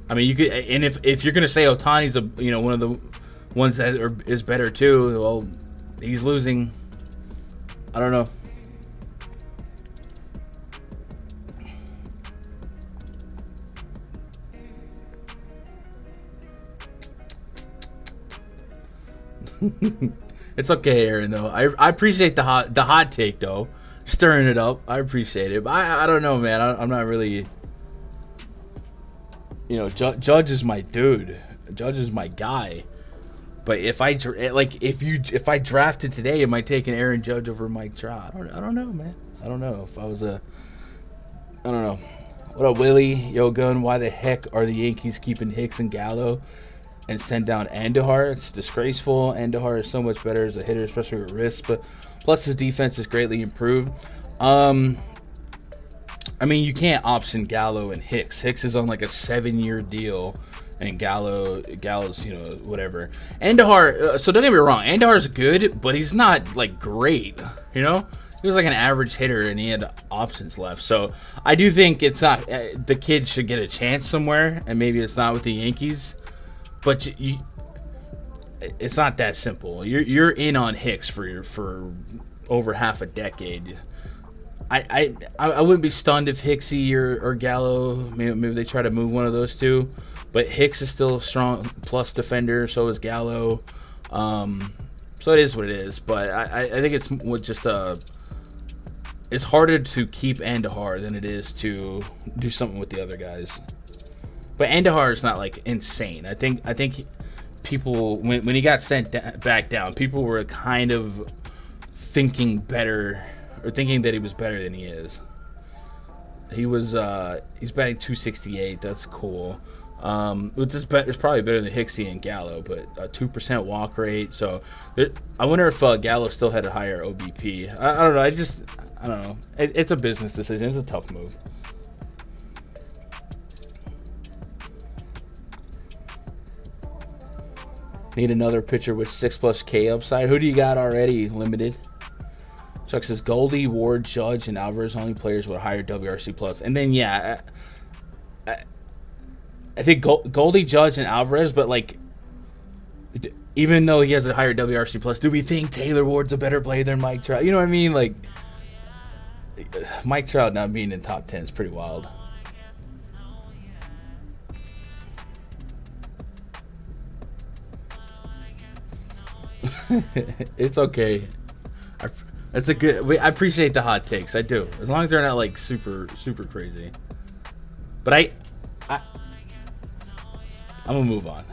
I mean, you could, and if you're gonna say Ohtani's one of the ones that is better too, well, he's losing. I don't know. It's okay, Aaron. Though I appreciate the hot take though. Stirring it up, I appreciate it. But I don't know, man. I'm not really. Judge is my dude. Judge is my guy. But if I drafted today, am I taking Aaron Judge over Mike Trout? I don't know, man. I don't know. If I was I don't know. What up, Willie? Yo, Gun. Why the heck are the Yankees keeping Hicks and Gallo and send down Andujar? It's disgraceful. Andujar is so much better as a hitter, especially with wrist. But plus his defense is greatly improved. I mean, you can't option Gallo and Hicks. Hicks is on like a 7-year deal, and Gallo's whatever. Andujar. So don't get me wrong. Andujar's good, but he's not like great. He was like an average hitter, and he had options left. So I do think it's not. The kid should get a chance somewhere, and maybe it's not with the Yankees. But it's not that simple. You're in on Hicks for over half a decade. I wouldn't be stunned if Hicksy or Gallo, maybe they try to move one of those two. But Hicks is still a strong plus defender. So is Gallo. So it is what it is. But I think it's just it's harder to keep Andujar than it is to do something with the other guys. But Andujar is not like insane. I think people when he got sent back down, people were kind of thinking that he was better than he is. He's batting 268. That's cool. With this bet, it's probably better than Hicksy and Gallo, but a 2% walk rate. So I wonder if Gallo still had a higher OBP. I don't know. I don't know. It's a business decision. It's a tough move. Need another pitcher with 6+ K upside. Who do you got already limited? Chuck says Goldie, Ward, Judge, and Alvarez only players with a higher WRC plus. And then yeah, I think Goldie, Judge, and Alvarez. But like, even though he has a higher WRC plus, do we think Taylor Ward's a better player than Mike Trout? You know what I mean? Like, Mike Trout not being in top 10 is pretty wild. It's okay. That's a good. I appreciate the hot takes. I do, as long as they're not like super crazy. But I'm gonna move on.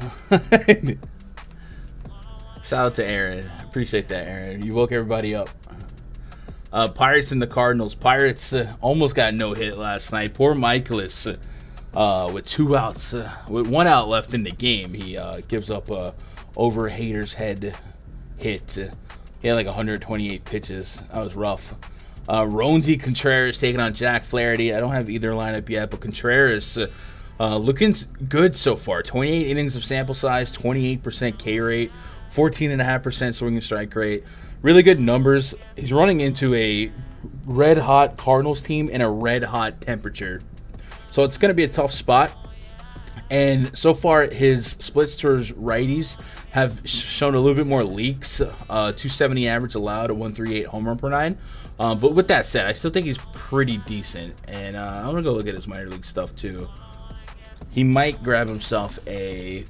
Shout out to Aaron. Appreciate that, Aaron. You woke everybody up. Pirates and the Cardinals. Pirates almost got no hit last night. Poor Michaelis with 2 outs, with 1 out left in the game. He gives up a over Hader's head hit. He had like 128 pitches. That was rough. Roansy Contreras taking on Jack Flaherty. I don't have either lineup yet, but Contreras looking good so far. 28 innings of sample size, 28% K rate, 14.5% swing and strike rate. Really good numbers. He's running into a red-hot Cardinals team in a red-hot temperature. So it's going to be a tough spot. And so far, his splits towards righties have shown a little bit more leaks. 270 average allowed, a 138 home run per 9. But with that said, I still think he's pretty decent. And I'm going to go look at his minor league stuff, too. He might grab himself a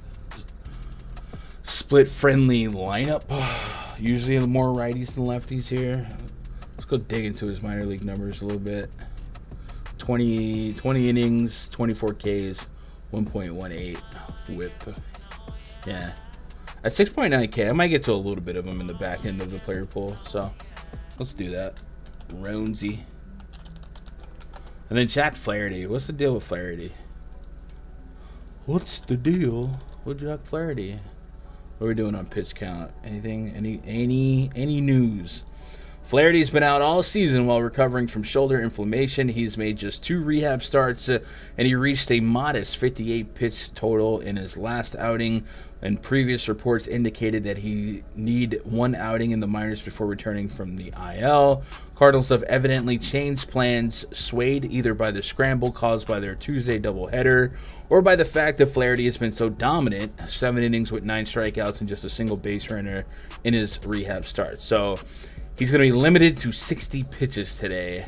split-friendly lineup. Usually more righties than lefties here. Let's go dig into his minor league numbers a little bit. 20 innings, 24 Ks, 1.18 whip. Yeah. At 6.9K, I might get to a little bit of them in the back end of the player pool. So let's do that. Roansy. And then Jack Flaherty. What's the deal with Flaherty? What's the deal with Jack Flaherty? What are we doing on pitch count? Anything? Any news? Flaherty's been out all season while recovering from shoulder inflammation. He's made just 2 rehab starts, and he reached a modest 58 pitch total in his last outing. And previous reports indicated that he need 1 outing in the minors before returning from the IL. Cardinals have evidently changed plans, swayed either by the scramble caused by their Tuesday doubleheader or by the fact that Flaherty has been so dominant, 7 innings with 9 strikeouts and just a single base runner in his rehab start. So he's going to be limited to 60 pitches today.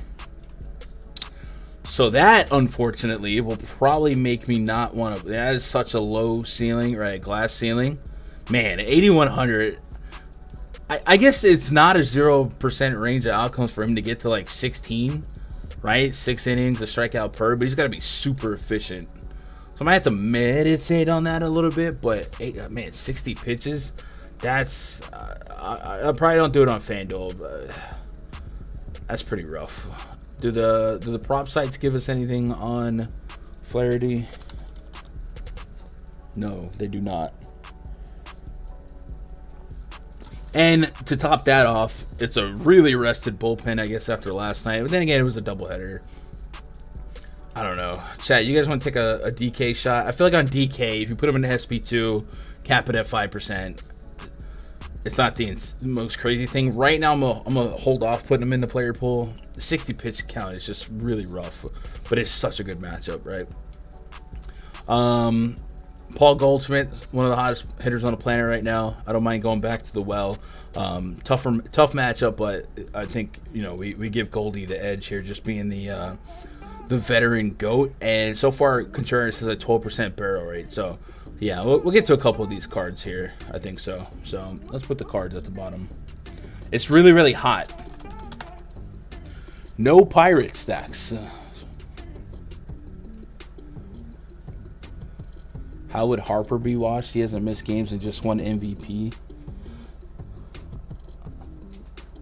So that, unfortunately, will probably make me not want to. That is such a low ceiling, right? Glass ceiling. Man, 8,100. I guess it's not a 0% range of outcomes for him to get to like 16, right? 6 innings, a strikeout per, but he's got to be super efficient. So I might have to meditate on that a little bit, but man, 60 pitches. That's I probably don't do it on Fanduel, but that's pretty rough. Do the prop sites give us anything on Flaherty? No, they do not. And to top that off, it's a really rested bullpen, I guess, after last night. But then again, it was a doubleheader. I don't know. Chat, you guys want to take a DK shot? I feel like on DK, if you put him in the SP2, cap it at 5%. It's not the most crazy thing. Right now, I'm gonna hold off putting him in the player pool. The 60 pitch count is just really rough, but it's such a good matchup, right? Paul Goldschmidt, one of the hottest hitters on the planet right now. I don't mind going back to the well. Tough matchup, but I think we give Goldie the edge here, just being the veteran GOAT. And so far, Contreras has a 12% barrel rate. So yeah, we'll get to a couple of these cards here. I think so. So let's put the cards at the bottom. It's really, really hot. No Pirate stacks. How would Harper be watched? He hasn't missed games and just won MVP.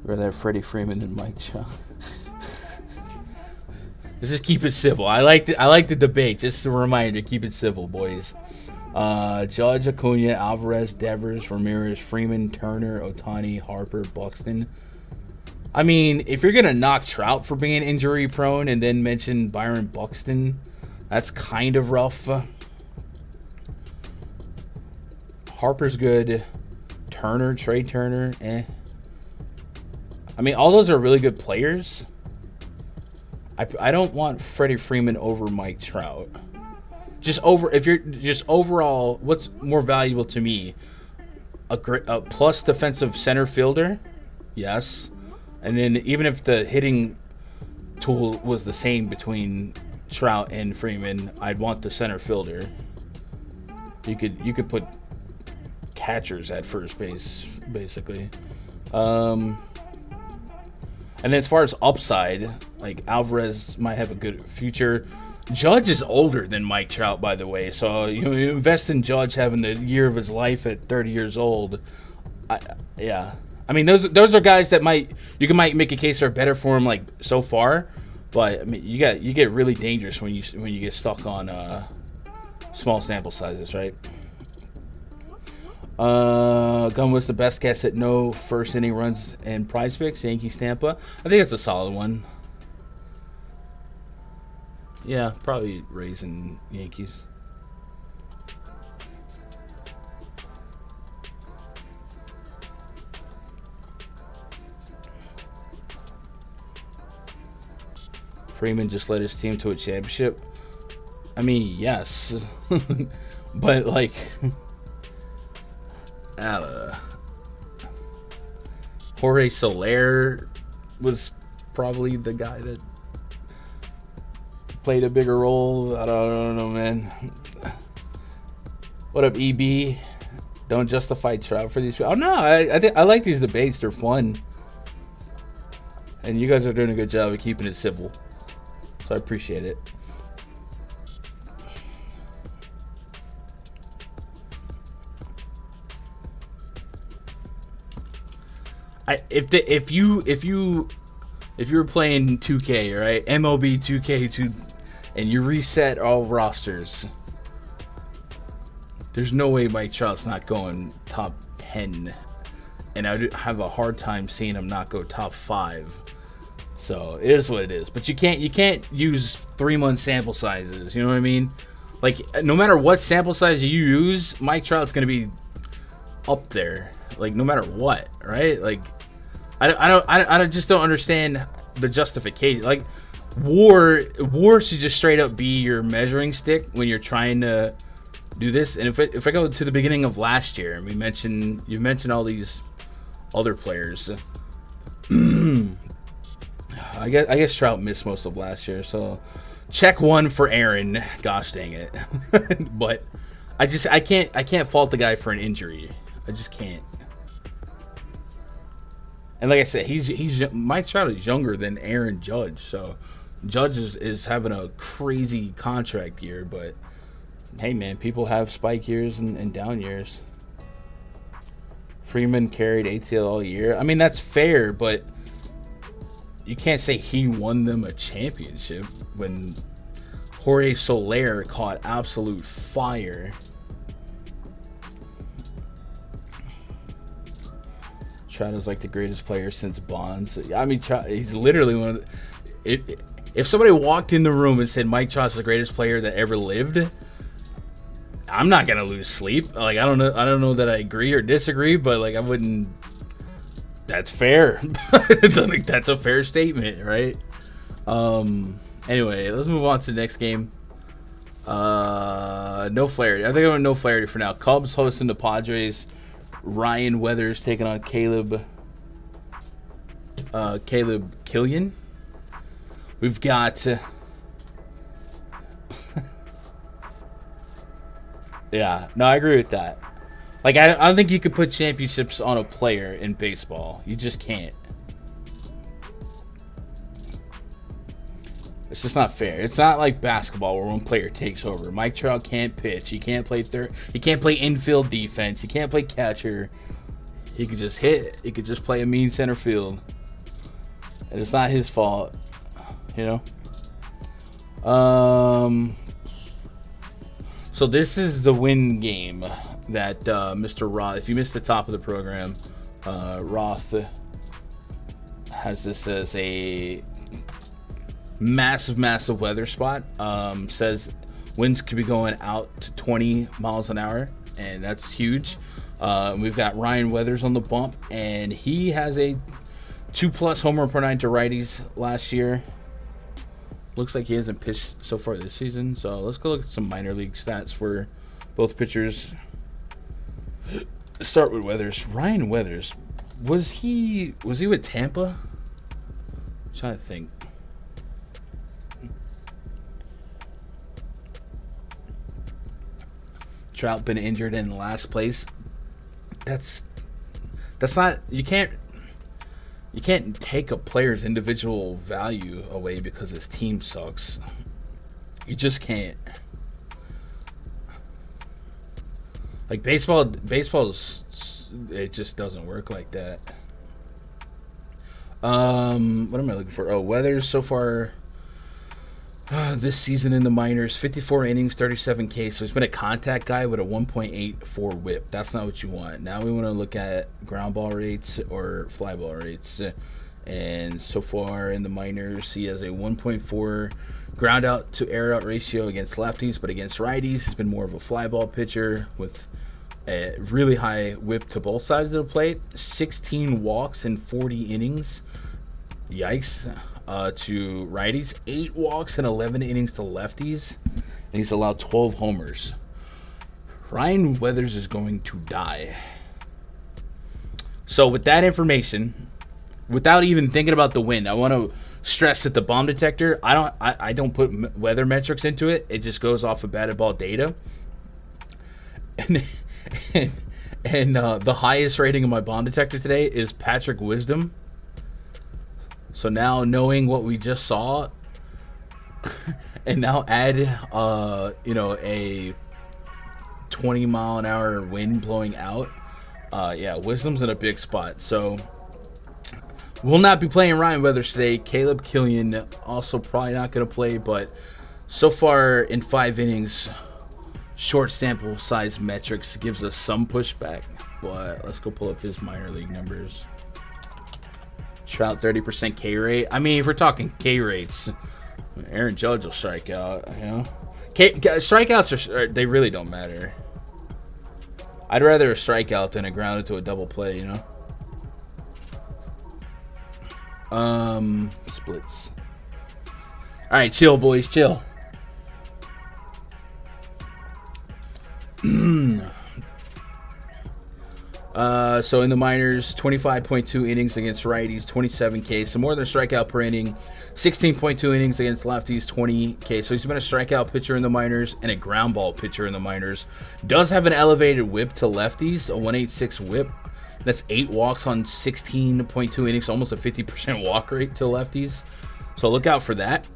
Rather have Freddie Freeman than Mike Trout. Let's just keep it civil. I like the debate. Just a reminder, keep it civil, boys. Judge, Acuna, Alvarez, Devers, Ramirez, Freeman, Turner, Ohtani, Harper, Buxton. I mean, if you're gonna knock Trout for being injury prone and then mention Byron Buxton, that's kind of rough. Harper's good. Turner, Trey Turner, I mean, all those are really good players. I don't want Freddie Freeman over Mike Trout. If you're just overall, what's more valuable to me? A plus defensive center fielder, yes. And then even if the hitting tool was the same between Trout and Freeman, I'd want the center fielder. You could put catchers at first base, basically. And then as far as upside, like Alvarez might have a good future. Judge is older than Mike Trout, by the way. So you invest in Judge having the year of his life at 30 years old. Yeah. I mean, those are guys that might make a case are better for him, like so far. But I mean, you get really dangerous when you get stuck on small sample sizes, right? Gunn was the best guess at no first inning runs and PrizePicks. Yankees Tampa. I think that's a solid one. Yeah, probably Rays and Yankees. Freeman just led his team to a championship. I mean, yes. But like Jorge Soler was probably the guy that played a bigger role. I don't know, man. What up, EB? Don't justify Trout for these people. Oh no, I like these debates. They're fun, and you guys are doing a good job of keeping it civil. So I appreciate it. If you were playing 2K, right, MLB 2K2, and you reset all rosters, there's no way Mike Trout's not going top 10, and I'd have a hard time seeing him not go top 5. So it is what it is. But you can't use 3-month sample sizes. You know what I mean? Like, no matter what sample size you use, Mike Trout's gonna be up there. Like, no matter what, right? Like, I just don't understand the justification. Like, WAR should just straight up be your measuring stick when you're trying to do this. And if I go to the beginning of last year, and you mentioned all these other players. I guess Trout missed most of last year, so check 1 for Aaron. Gosh dang it. But I can't fault the guy for an injury. I just can't. And like I said, Mike Trout is younger than Aaron Judge, so Judge is having a crazy contract year. But hey, man, people have spike years and down years. Freeman carried ATL all year. I mean, that's fair, but you can't say he won them a championship when Jorge Soler caught absolute fire. Trout is like the greatest player since Bonds. I mean, he's literally one of the... If somebody walked in the room and said Mike Trout's the greatest player that ever lived, I'm not gonna lose sleep. Like, I don't know that I agree or disagree, but like, I wouldn't... That's fair. I think that's a fair statement, right? Anyway, let's move on to the next game. No Flaherty. I think I'm going no Flaherty for now. Cubs hosting the Padres. Ryan Weathers taking on Caleb Killian. We've got yeah, no, I agree with that. Like, I don't think you could put championships on a player in baseball. You just can't. It's just not fair. It's not like basketball where one player takes over. Mike Trout can't pitch. He can't play He can't play infield defense. He can't play catcher. He could just hit. He could just play a mean center field. And it's not his fault, you know. So this is the win game that Mr. Roth, if you missed the top of the program, Roth has this as a massive weather spot. Says winds could be going out to 20 miles an hour, and that's huge. We've got Ryan Weathers on the bump, and he has a 2+ homer per nine to righties last year. Looks like he hasn't pitched so far this season. So let's go look at some minor league stats for both pitchers. Start with Weathers. Ryan Weathers, was he with Tampa? I'm trying to think. Trout been injured in last place. That's not, you can't take a player's individual value away because his team sucks. You just can't. Like baseball's it just doesn't work like that. What am I looking for? Oh, Weathers so far this season in the minors, 54 innings, 37 Ks. So he's been a contact guy with a 1.84 whip. That's not what you want. Now we want to look at ground ball rates or fly ball rates. And so far in the minors, he has a 1.4 ground out to air out ratio against lefties, but against righties, he's been more of a fly ball pitcher with a really high whip to both sides of the plate. 16 walks in 40 innings. Yikes. To righties, 8 walks and 11 innings to lefties, and he's allowed 12 homers. Ryan Weathers is going to die. So with that information, without even thinking about the win, I want to stress that the bomb detector, I don't put weather metrics into it. It just goes off of batted ball data. And the highest rating of my bomb detector today is Patrick Wisdom. So now knowing what we just saw, and now add a 20 mile an hour wind blowing out, Wisdom's in a big spot. So we'll not be playing Ryan Weathers today. Caleb Killian also probably not going to play, but so far in 5 innings, short sample size metrics gives us some pushback. But let's go pull up his minor league numbers. Trout 30% K rate. I mean, if we're talking K rates, Aaron Judge will strike out. You know, strikeouts they really don't matter. I'd rather a strikeout than a grounded to a double play. You know. Splits. All right, chill, boys, chill. So in the minors, 25.2 innings against righties, 27 Ks. So more than a strikeout per inning. 16.2 innings against lefties, 20 Ks. So he's been a strikeout pitcher in the minors and a ground ball pitcher in the minors. Does have an elevated whip to lefties, a 186 whip. That's 8 walks on 16.2 innings, almost a 50% walk rate to lefties. So look out for that.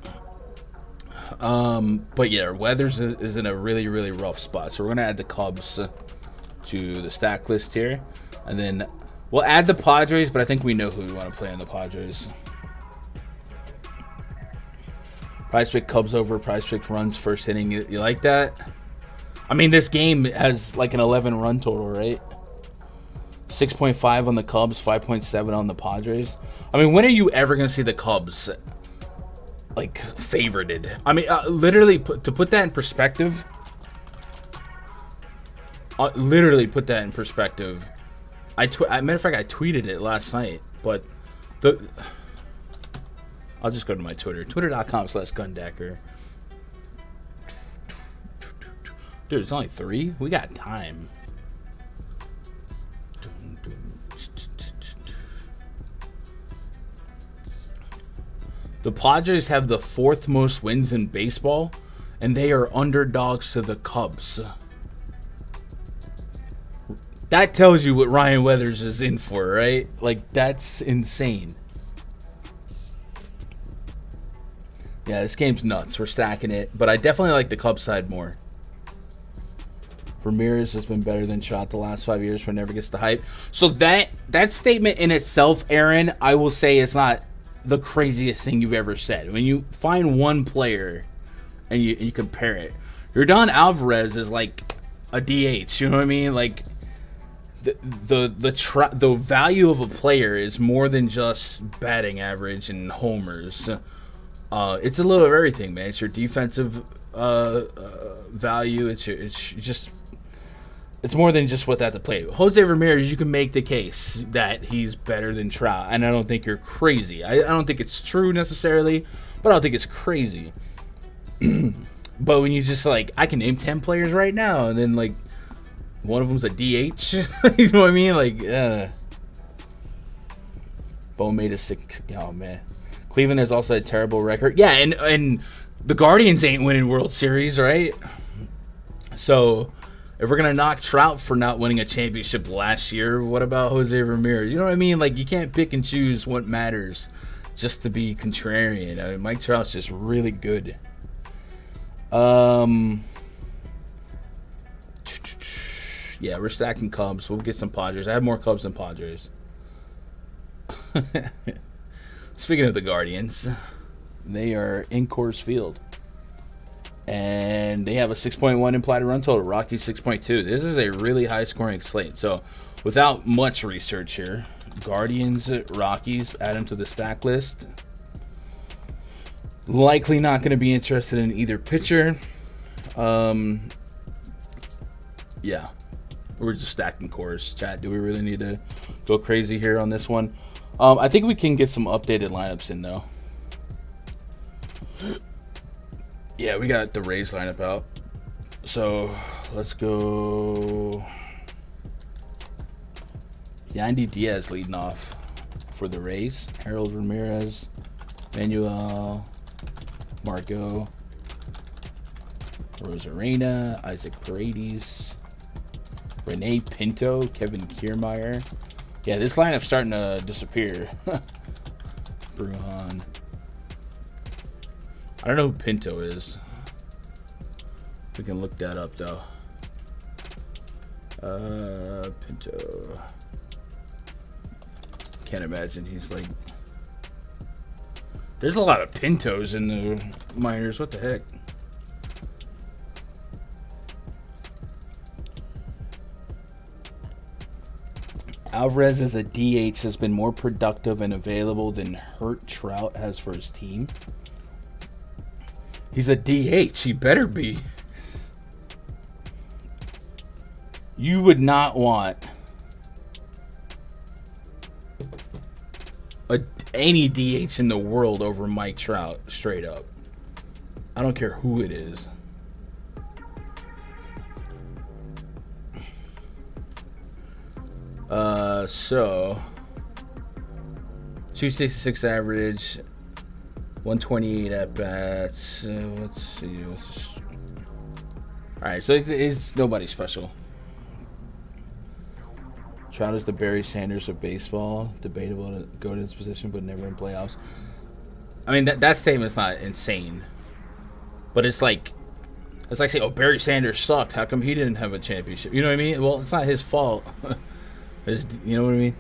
But yeah, Weathers is in a really, really rough spot. So we're going to add the Cubs to the stack list here. And then we'll add the Padres, but I think we know who we want to play on the Padres. PrizePick Cubs over, PrizePick runs first inning. You like that? I mean, this game has like an 11 run total, right? 6.5 on the Cubs, 5.7 on the Padres. I mean, when are you ever going to see the Cubs like favorited? I mean, literally, to put that in perspective, matter of fact, I tweeted it last night, but I'll just go to my Twitter, twitter.com/Gundecker. Dude, it's only 3. We got time. The Padres have the 4th most wins in baseball, and they are underdogs to the Cubs. That tells you what Ryan Weathers is in for, right? Like, that's insane. Yeah, this game's nuts. We're stacking it. But I definitely like the Cubs side more. Ramirez has been better than Trot the last 5 years, but never gets the hype. So that statement in itself, Aaron, I will say it's not the craziest thing you've ever said. When you find one player and you compare it. Yordan Alvarez is like a DH. You know what I mean? Like the value of a player is more than just batting average and homers. It's a little of everything, man. It's your defensive value. It's more than just what they have to play. Jose Ramirez, you can make the case that he's better than Trout, and I don't think you're crazy. I don't think it's true necessarily, but I don't think it's crazy. But when you just like, I can name 10 players right now, and then like one of them's a DH. You know what I mean? Like, Bo made a 6. Oh man, Cleveland has also a terrible record. Yeah, and the Guardians ain't winning World Series, right? So if we're gonna knock Trout for not winning a championship last year, what about Jose Ramirez? You know what I mean? Like, you can't pick and choose what matters just to be contrarian. I mean, Mike Trout's just really good. Yeah, we're stacking Cubs. We'll get some Padres. I have more Cubs than Padres. Speaking of the Guardians, they are in Coors Field. And they have a 6.1 implied run total. Rockies 6.2. This is a really high scoring slate. So without much research here, Guardians, Rockies, add them to the stack list. Likely not going to be interested in either pitcher. Yeah. We're just stacking Coors. Chat, do we really need to go crazy here on this one? I think we can get some updated lineups in, though. Yeah, we got the Rays lineup out. So, let's go. Yandy Diaz leading off for the Rays. Harold Ramirez, Manuel, Margot, Rosarena, Isaac Paredes, Renee Pinto, Kevin Kiermaier. Yeah, this lineup's starting to disappear. Bruhan. I don't know who Pinto is. We can look that up, though. Pinto. Can't imagine he's like... There's a lot of Pintos in the minors. What the heck? Alvarez as a DH has been more productive and available than Hurt Trout has for his team. He's a DH. He better be. You would not want any DH in the world over Mike Trout, straight up. I don't care who it is. So 266 average, 128 at bats. Let's see. All right, so it's nobody special. Trout is the Barry Sanders of baseball. Debatable to go to this position, but never in playoffs. I mean, that statement's not insane, but it's like saying, "Oh, Barry Sanders sucked. How come he didn't have a championship?" You know what I mean? Well, it's not his fault. You know what I mean?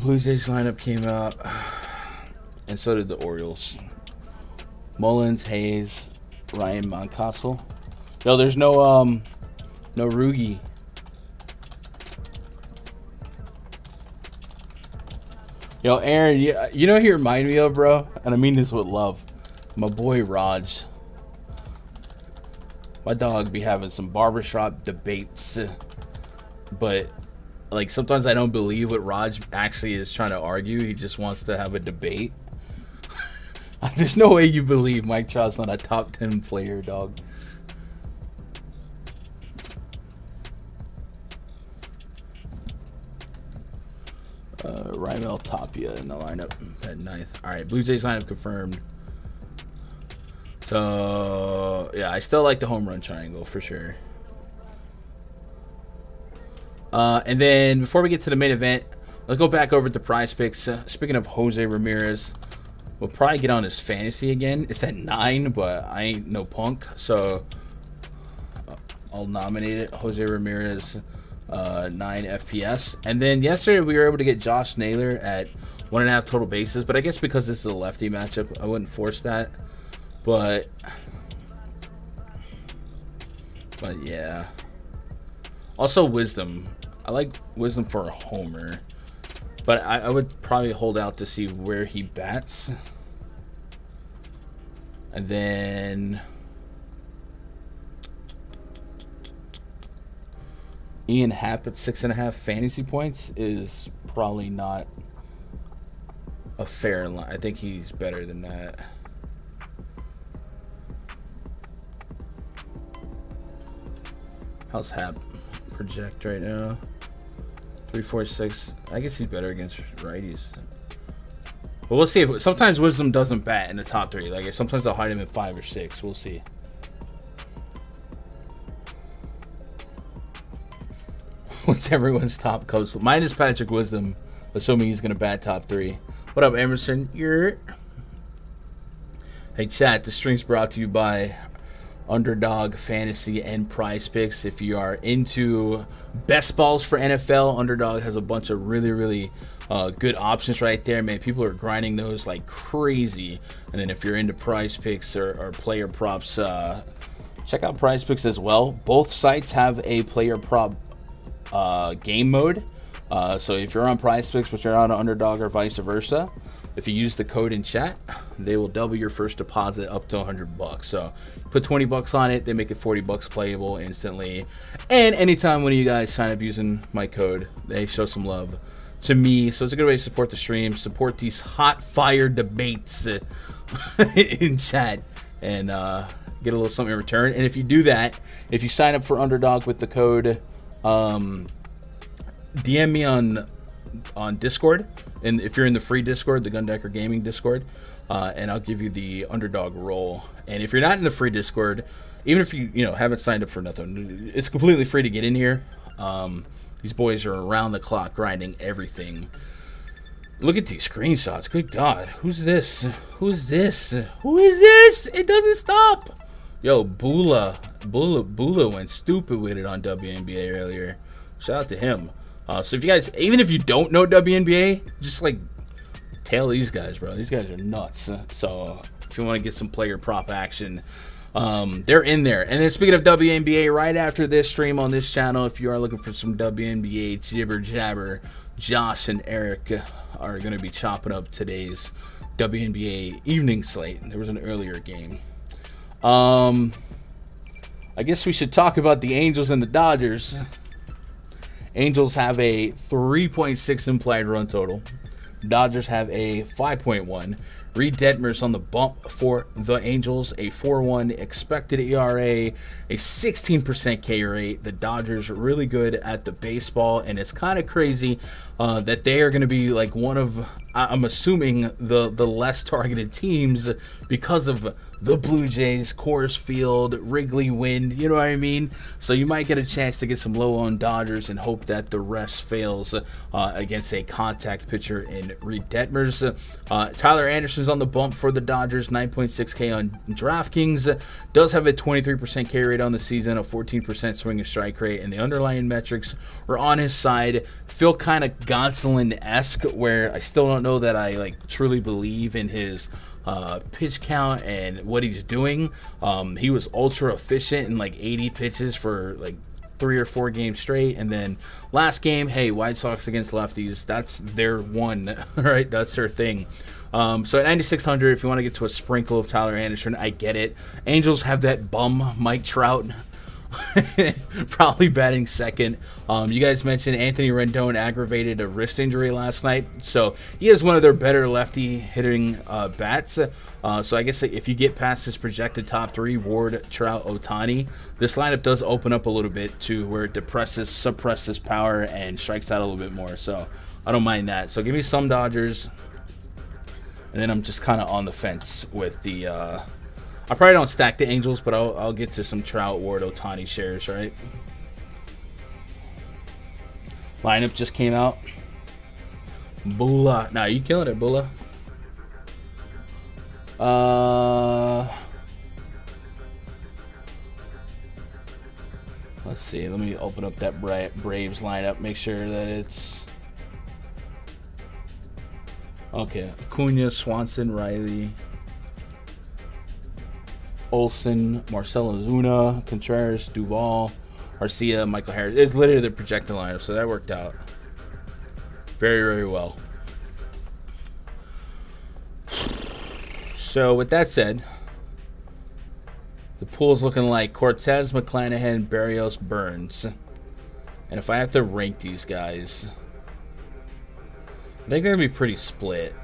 Blue Jays lineup came out, and so did the Orioles. Mullins, Hayes, Ryan Mountcastle. No, there's no Rugi. Yo, Aaron, you know who you remind me of, bro? And I mean this with love. My boy Raj. My dog be having some barbershop debates, but like sometimes I don't believe what Raj actually is trying to argue. He just wants to have a debate. There's no way you believe Mike Trout's not a top 10 player, dog. Raimel Tapia in the lineup at 9th. All right, Blue Jays lineup confirmed. So, yeah, I still like the home run triangle for sure. And then before we get to the main event, let's go back over to PrizePicks. Speaking of Jose Ramirez, We'll probably get on his fantasy again. It's at 9, but I ain't no punk, so I'll nominate it. Jose Ramirez, 9 FPS. And then yesterday we were able to get Josh Naylor at 1.5 total bases, but I guess because this is a lefty matchup, I wouldn't force that. But yeah. Also Wisdom. I like Wisdom for a homer, but I would probably hold out to see where he bats. And then Ian Happ at 6.5 fantasy points is probably not a fair line. I think he's better than that. How's Happ project right now? 3.46. I guess he's better against righties. But we'll see. If sometimes Wisdom doesn't bat in the top 3. Like sometimes they'll hide him at 5 or 6. We'll see. What's everyone's top Cubs? Mine is Patrick Wisdom, assuming he's going to bat top 3. What up, Emerson? Hey, chat. The stream's brought to you by Underdog Fantasy and PrizePicks. If you are into best balls for NFL, Underdog has a bunch of really good options right there, man. People are grinding those like crazy. And then if you're into PrizePicks or player props, check out PrizePicks as well. Both sites have a player prop game mode. So if you're on PrizePicks but you're on Underdog or vice versa, if you use the code in chat, they will double your first deposit up to $100. So put $20 on it, they make it $40 playable instantly. And anytime one of you guys sign up using my code, they show some love to me. So it's a good way to support the stream, support these hot fire debates in chat, and get a little something in return. And if you do that, if you sign up for Underdog with the code, DM me on Discord, and if you're in the free Discord, the Gundecker Gaming Discord, and I'll give you the Underdog role. And if you're not in the free Discord, even if you haven't signed up for nothing, it's completely free to get in here. These boys are around the clock grinding everything. Look at these screenshots. Good God, who's this? Who is this? Who is this? It doesn't stop. Yo, Bula went stupid with it on WNBA earlier. Shout out to him. So if you guys, even if you don't know WNBA, just like tail these guys, bro. These guys are nuts. So if you want to get some player prop action, they're in there. And then speaking of WNBA, right after this stream on this channel, if you are looking for some WNBA jibber jabber, Josh and Eric are going to be chopping up today's WNBA evening slate. There was an earlier game. I guess we should talk about the Angels and the Dodgers. Angels have a 3.6 implied run total. Dodgers have a 5.1. Reed Detmer's on the bump for the Angels, a 4.1 expected ERA, a 16% K rate. The Dodgers are really good at the baseball, and it's kind of crazy that they are going to be like one of, I'm assuming, the less targeted teams because of the Blue Jays, Coors Field, Wrigley Wind, you know what I mean? So you might get a chance to get some low on Dodgers and hope that the rest fails against a contact pitcher in Reed Detmers. Tyler Anderson's on the bump for the Dodgers, 9.6K on DraftKings. Does have a 23% K rate on the season, a 14% swing and strike rate, and the underlying metrics are on his side. Feel kind of Gonsolin-esque, where I still don't know that I like truly believe in his pitch count and what he's doing. He was ultra efficient in like 80 pitches for like 3 or 4 games straight, and then last game, hey, White Sox against lefties, that's their one, right? That's their thing. So at 9,600, if you want to get to a sprinkle of Tyler Anderson, I get it. Angels have that bum Mike Trout probably batting second. You guys mentioned Anthony Rendon aggravated a wrist injury last night, so he is one of their better lefty hitting bats. So I guess if you get past his projected top 3, Ward, Trout, Ohtani, this lineup does open up a little bit to where it suppresses power and strikes out a little bit more. So I don't mind that. So give me some Dodgers, and then I'm just kind of on the fence with the. I probably don't stack the Angels, but I'll get to some Trout, Ward, Ohtani shares, right? Lineup just came out. Bula. Nah, you killing it, Bula. Let's see. Let me open up that Braves lineup. Make sure that it's okay. Acuna, Swanson, Riley, Olsen, Marcelo Zuna, Contreras, Duvall, Arcia, Michael Harris. It's literally the projected lineup, so that worked out very, very well. So with that said, the pool's looking like Cortez, McClanahan, Berrios, Burns. And if I have to rank these guys, I think they're going to be pretty split.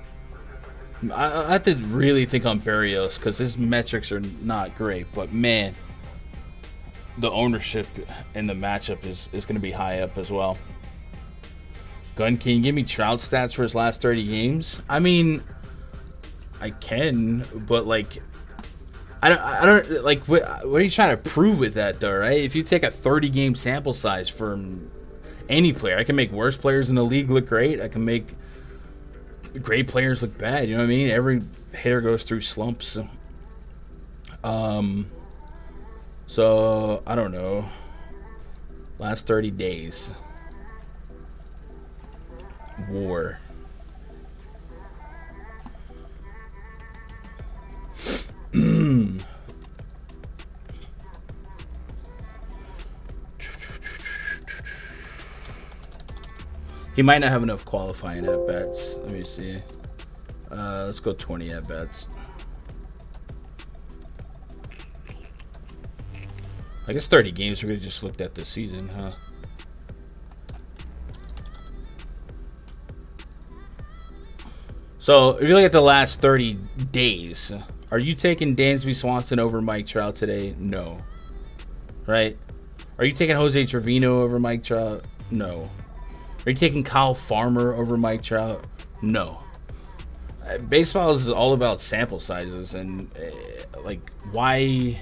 I have to really think on Berrios because his metrics are not great. But, man, the ownership and the matchup is going to be high up as well. Gunn, can you give me Trout stats for his last 30 games? I mean, I can, but, like, I don't like, what are you trying to prove with that, though, right? If you take a 30-game sample size from any player, I can make worse players in the league look great. I can make great players look bad. You know what I mean? Every hitter goes through slumps. So I don't know. Last 30 days. WAR. He might not have enough qualifying at bats. Let me see. Let's go 20 at bats. I guess 30 games. We could have just looked at this season, huh? So if you look at the last 30 days, are you taking Dansby Swanson over Mike Trout today? No. Right? Are you taking Jose Trevino over Mike Trout? No. Are you taking Kyle Farmer over Mike Trout? No. Baseball is all about sample sizes and, like, why...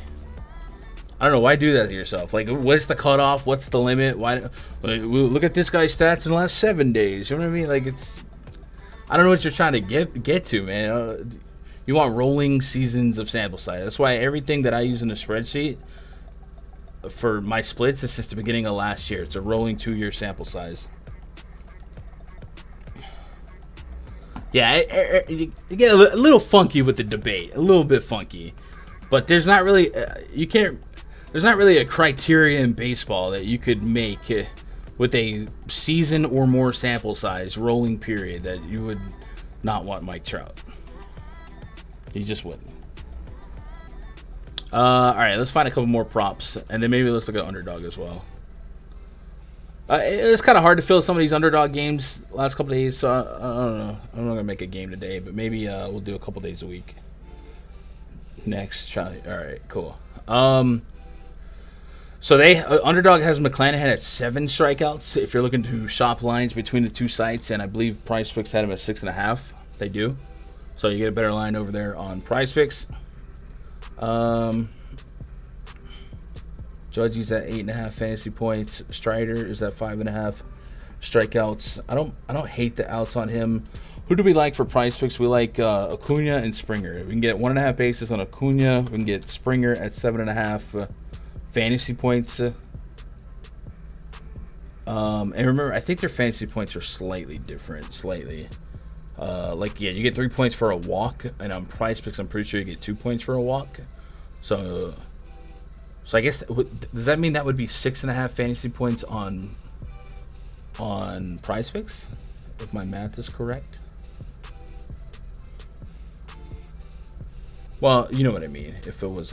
I don't know, why do that to yourself? Like, what's the cutoff? What's the limit? Why? Like, look at this guy's stats in the last 7 days. You know what I mean? Like, it's... I don't know what you're trying to get to, man. You want rolling seasons of sample size. That's why everything that I use in a spreadsheet for my splits is since the beginning of last year. It's a rolling 2-year sample size. Yeah, you get a little funky with the debate, a little bit funky, but there's not really there's not really a criteria in baseball that you could make with a season or more sample size rolling period that you would not want Mike Trout. You just wouldn't. All right, let's find a couple more props, and then maybe let's look at underdog as well. It's kind of hard to fill some of these underdog games last couple days, so I don't know. I'm not going to make a game today, but maybe we'll do a couple days a week. Next, try. All right, cool. So underdog has McClanahan at 7 strikeouts. If you're looking to shop lines between the two sites, and I believe PrizePicks had him at 6.5. They do. So you get a better line over there on PrizePicks. Judge's at 8.5 fantasy points. Strider is at 5.5 strikeouts. I don't hate the outs on him. Who do we like for PrizePicks? We like Acuna and Springer. We can get 1.5 bases on Acuna. We can get Springer at 7.5 fantasy points. And remember, I think their fantasy points are slightly different. Slightly. You get 3 points for a walk, and on PrizePicks, I'm pretty sure you get 2 points for a walk. So I guess, does that mean that would be 6.5 fantasy points on PrizePicks, if my math is correct? Well, you know what I mean. If it was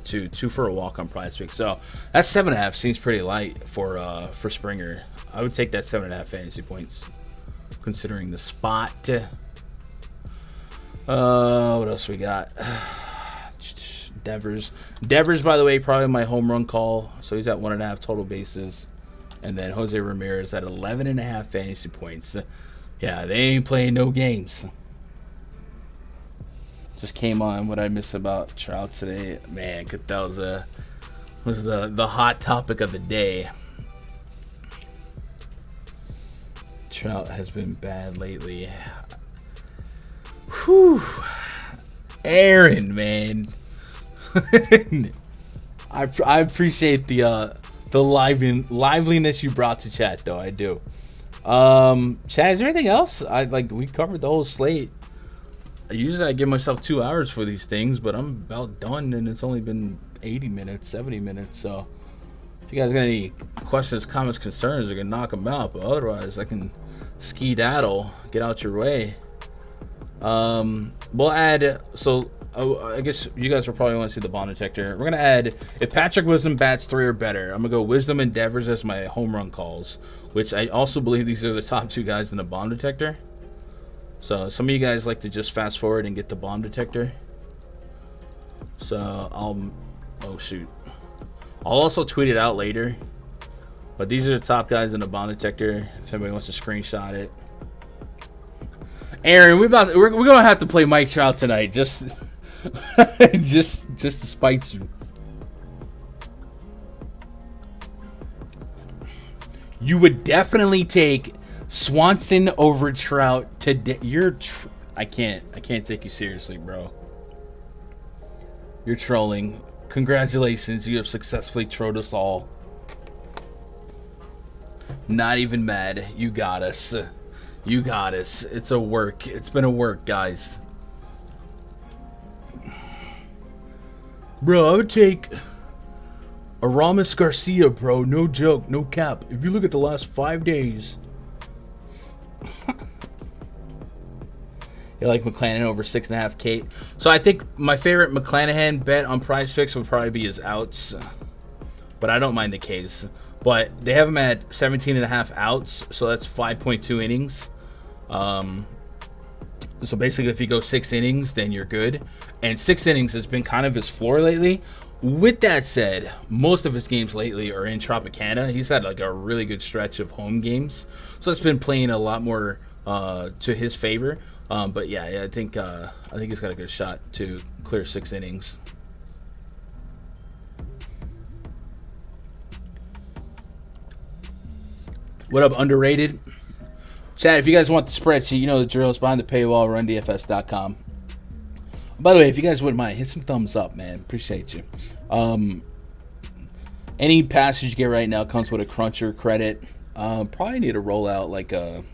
two for a walk on PrizePicks. So that 7.5 seems pretty light for Springer. I would take that 7.5 fantasy points, considering the spot. What else we got? Devers, by the way, probably my home run call. So he's at 1.5 total bases. And then Jose Ramirez at 11.5 fantasy points. Yeah, they ain't playing no games. Just came on what I missed about Trout today. Man, that was the hot topic of the day. Trout has been bad lately. Whew. Aaron, man. I appreciate the liveliness you brought to chat, though. I do. Chad, is there anything else? We covered the whole slate. Usually I give myself 2 hours for these things, but I'm about done, and it's only been 80 minutes, 70 minutes. So if you guys got any questions, comments, concerns, I can knock them out. But otherwise, I can skedaddle, get out your way. We'll add. So I guess you guys will probably want to see the bomb detector. We're gonna add if Patrick Wisdom bats 3 or better. I'm gonna go Wisdom and Devers as my home run calls, which I also believe these are the top 2 guys in the bomb detector. So some of you guys like to just fast forward and get the bomb detector. So oh shoot, I'll also tweet it out later. But these are the top guys in the bomb detector. If anybody wants to screenshot it. Aaron, we're gonna have to play Mike Trout tonight, just just to spite you. You would definitely take Swanson over Trout today. I can't take you seriously, bro. You're trolling. Congratulations, you have successfully trolled us all. Not even mad. You got us. You got us. It's a work. It's been a work, guys. Bro, I would take Aramis Garcia, bro. No joke, no cap. If you look at the last 5 days. You like McClanahan over 6.5K. So I think my favorite McClanahan bet on PrizePicks would probably be his outs. But I don't mind the Ks. But they have him at 17.5 outs. So that's 5.2 innings. So basically if you go 6 innings, then you're good. And 6 innings has been kind of his floor lately. With that said, most of his games lately are in Tropicana. He's had like a really good stretch of home games. So it's been playing a lot more to his favor. But yeah, I think he's got a good shot to clear 6 innings. What up, underrated? Chad, if you guys want the spreadsheet, you know the drill. It's behind the paywall, rundfs.com. By the way, if you guys wouldn't mind, hit some thumbs up, man. Appreciate you. Any passage you get right now comes with a cruncher credit. Probably need to roll out like a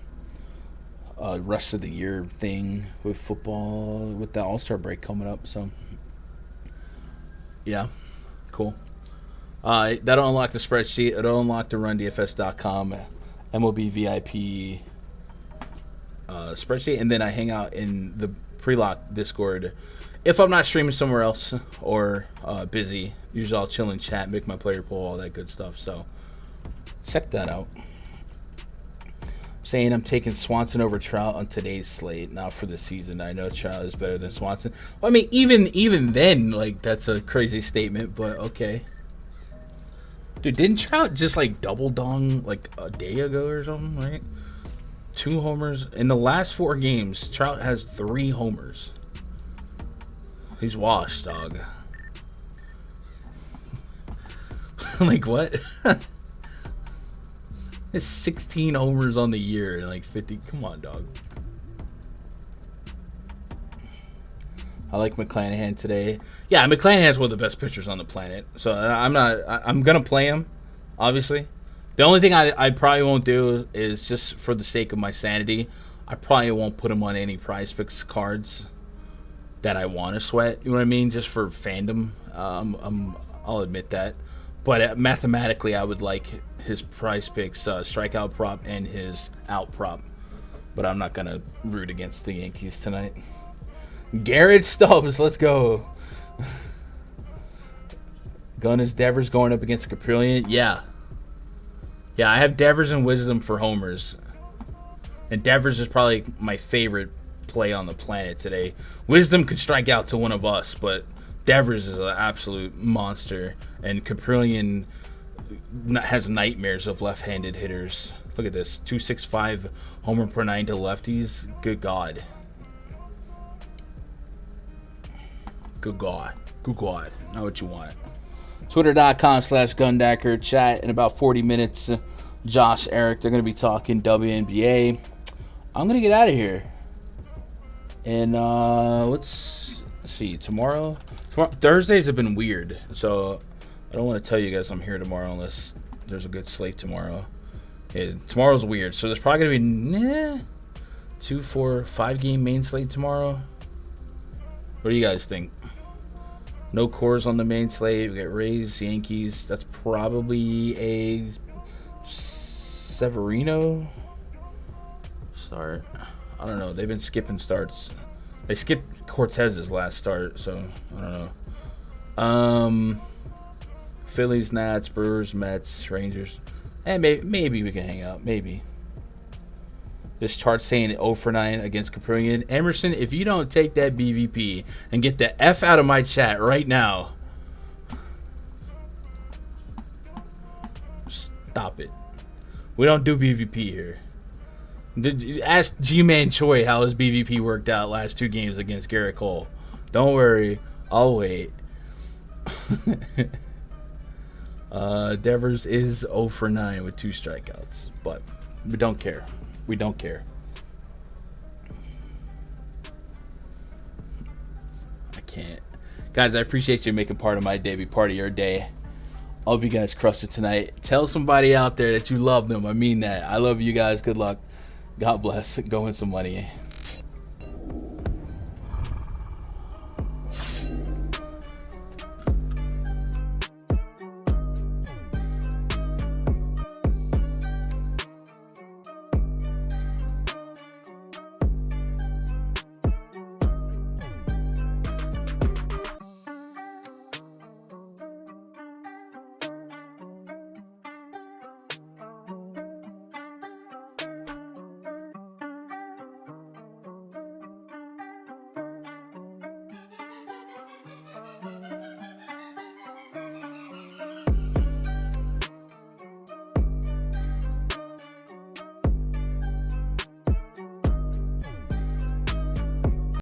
rest of the year thing with football, with the All-Star break coming up. So, yeah, cool. That'll unlock the spreadsheet. It'll unlock the rundfs.com MLB VIP spreadsheet, and then I hang out in the pre-lock Discord if I'm not streaming somewhere else or busy. Usually I'll chill and chat, make my player pool, all that good stuff. So check that out. Saying I'm taking Swanson over Trout on today's slate, not for the season. I know Trout is better than Swanson. Well, I mean, even then, like, that's a crazy statement, but okay. Dude, didn't Trout just like double dong like a day ago or something, right? 2 homers in the last 4 games. Trout has 3 homers. He's washed, dog. Like what? It's 16 homers on the year and like 50. Come on, dog. I like McClanahan today. Yeah, McClanahan's one of the best pitchers on the planet. So I'm gonna play him, obviously. The only thing I probably won't do is, just for the sake of my sanity, I probably won't put him on any PrizePicks cards that I want to sweat. You know what I mean? Just for fandom. I'll admit that. But mathematically, I would like his PrizePicks strikeout prop and his out prop. But I'm not going to root against the Yankees tonight. Garrett Stubbs, let's go. Gun is Devers going up against Caprillion. Yeah. Yeah, I have Devers and Wisdom for homers. And Devers is probably my favorite play on the planet today. Wisdom could strike out to one of us, but Devers is an absolute monster. And Caprillion has nightmares of left-handed hitters. Look at this. 265 homer per 9 to lefties. Good God. Good God. Good God. Not what you want. Twitter.com/Gundacker. Chat in about 40 minutes. Josh, Eric, they're going to be talking WNBA. I'm going to get out of here. And let's see. Tomorrow, Thursdays have been weird, so I don't want to tell you guys I'm here tomorrow unless there's a good slate tomorrow. Yeah, tomorrow's weird, so there's probably gonna be 2, 4, 5 game main slate tomorrow. What do you guys think? No cores on the main slate. We got Rays, Yankees. That's probably a Severino start. I don't know. They've been skipping starts. They skipped Cortez's last start, so I don't know. Phillies, Nats, Brewers, Mets, Rangers. And maybe we can hang out. Maybe. This chart's saying 0 for 9 against Caprian. Emerson, if you don't take that BVP and get the F out of my chat right now, stop it. We don't do BVP here. Ask G-Man Choi how his BVP worked out last 2 games against Garrett Cole. Don't worry. I'll wait. Devers is 0 for 9 with 2 strikeouts, but we don't care. We don't care. I can't. Guys, I appreciate you making part of my day, be part of your day. I hope you guys crushed it tonight. Tell somebody out there that you love them. I mean that. I love you guys. Good luck. God bless. Go win some money.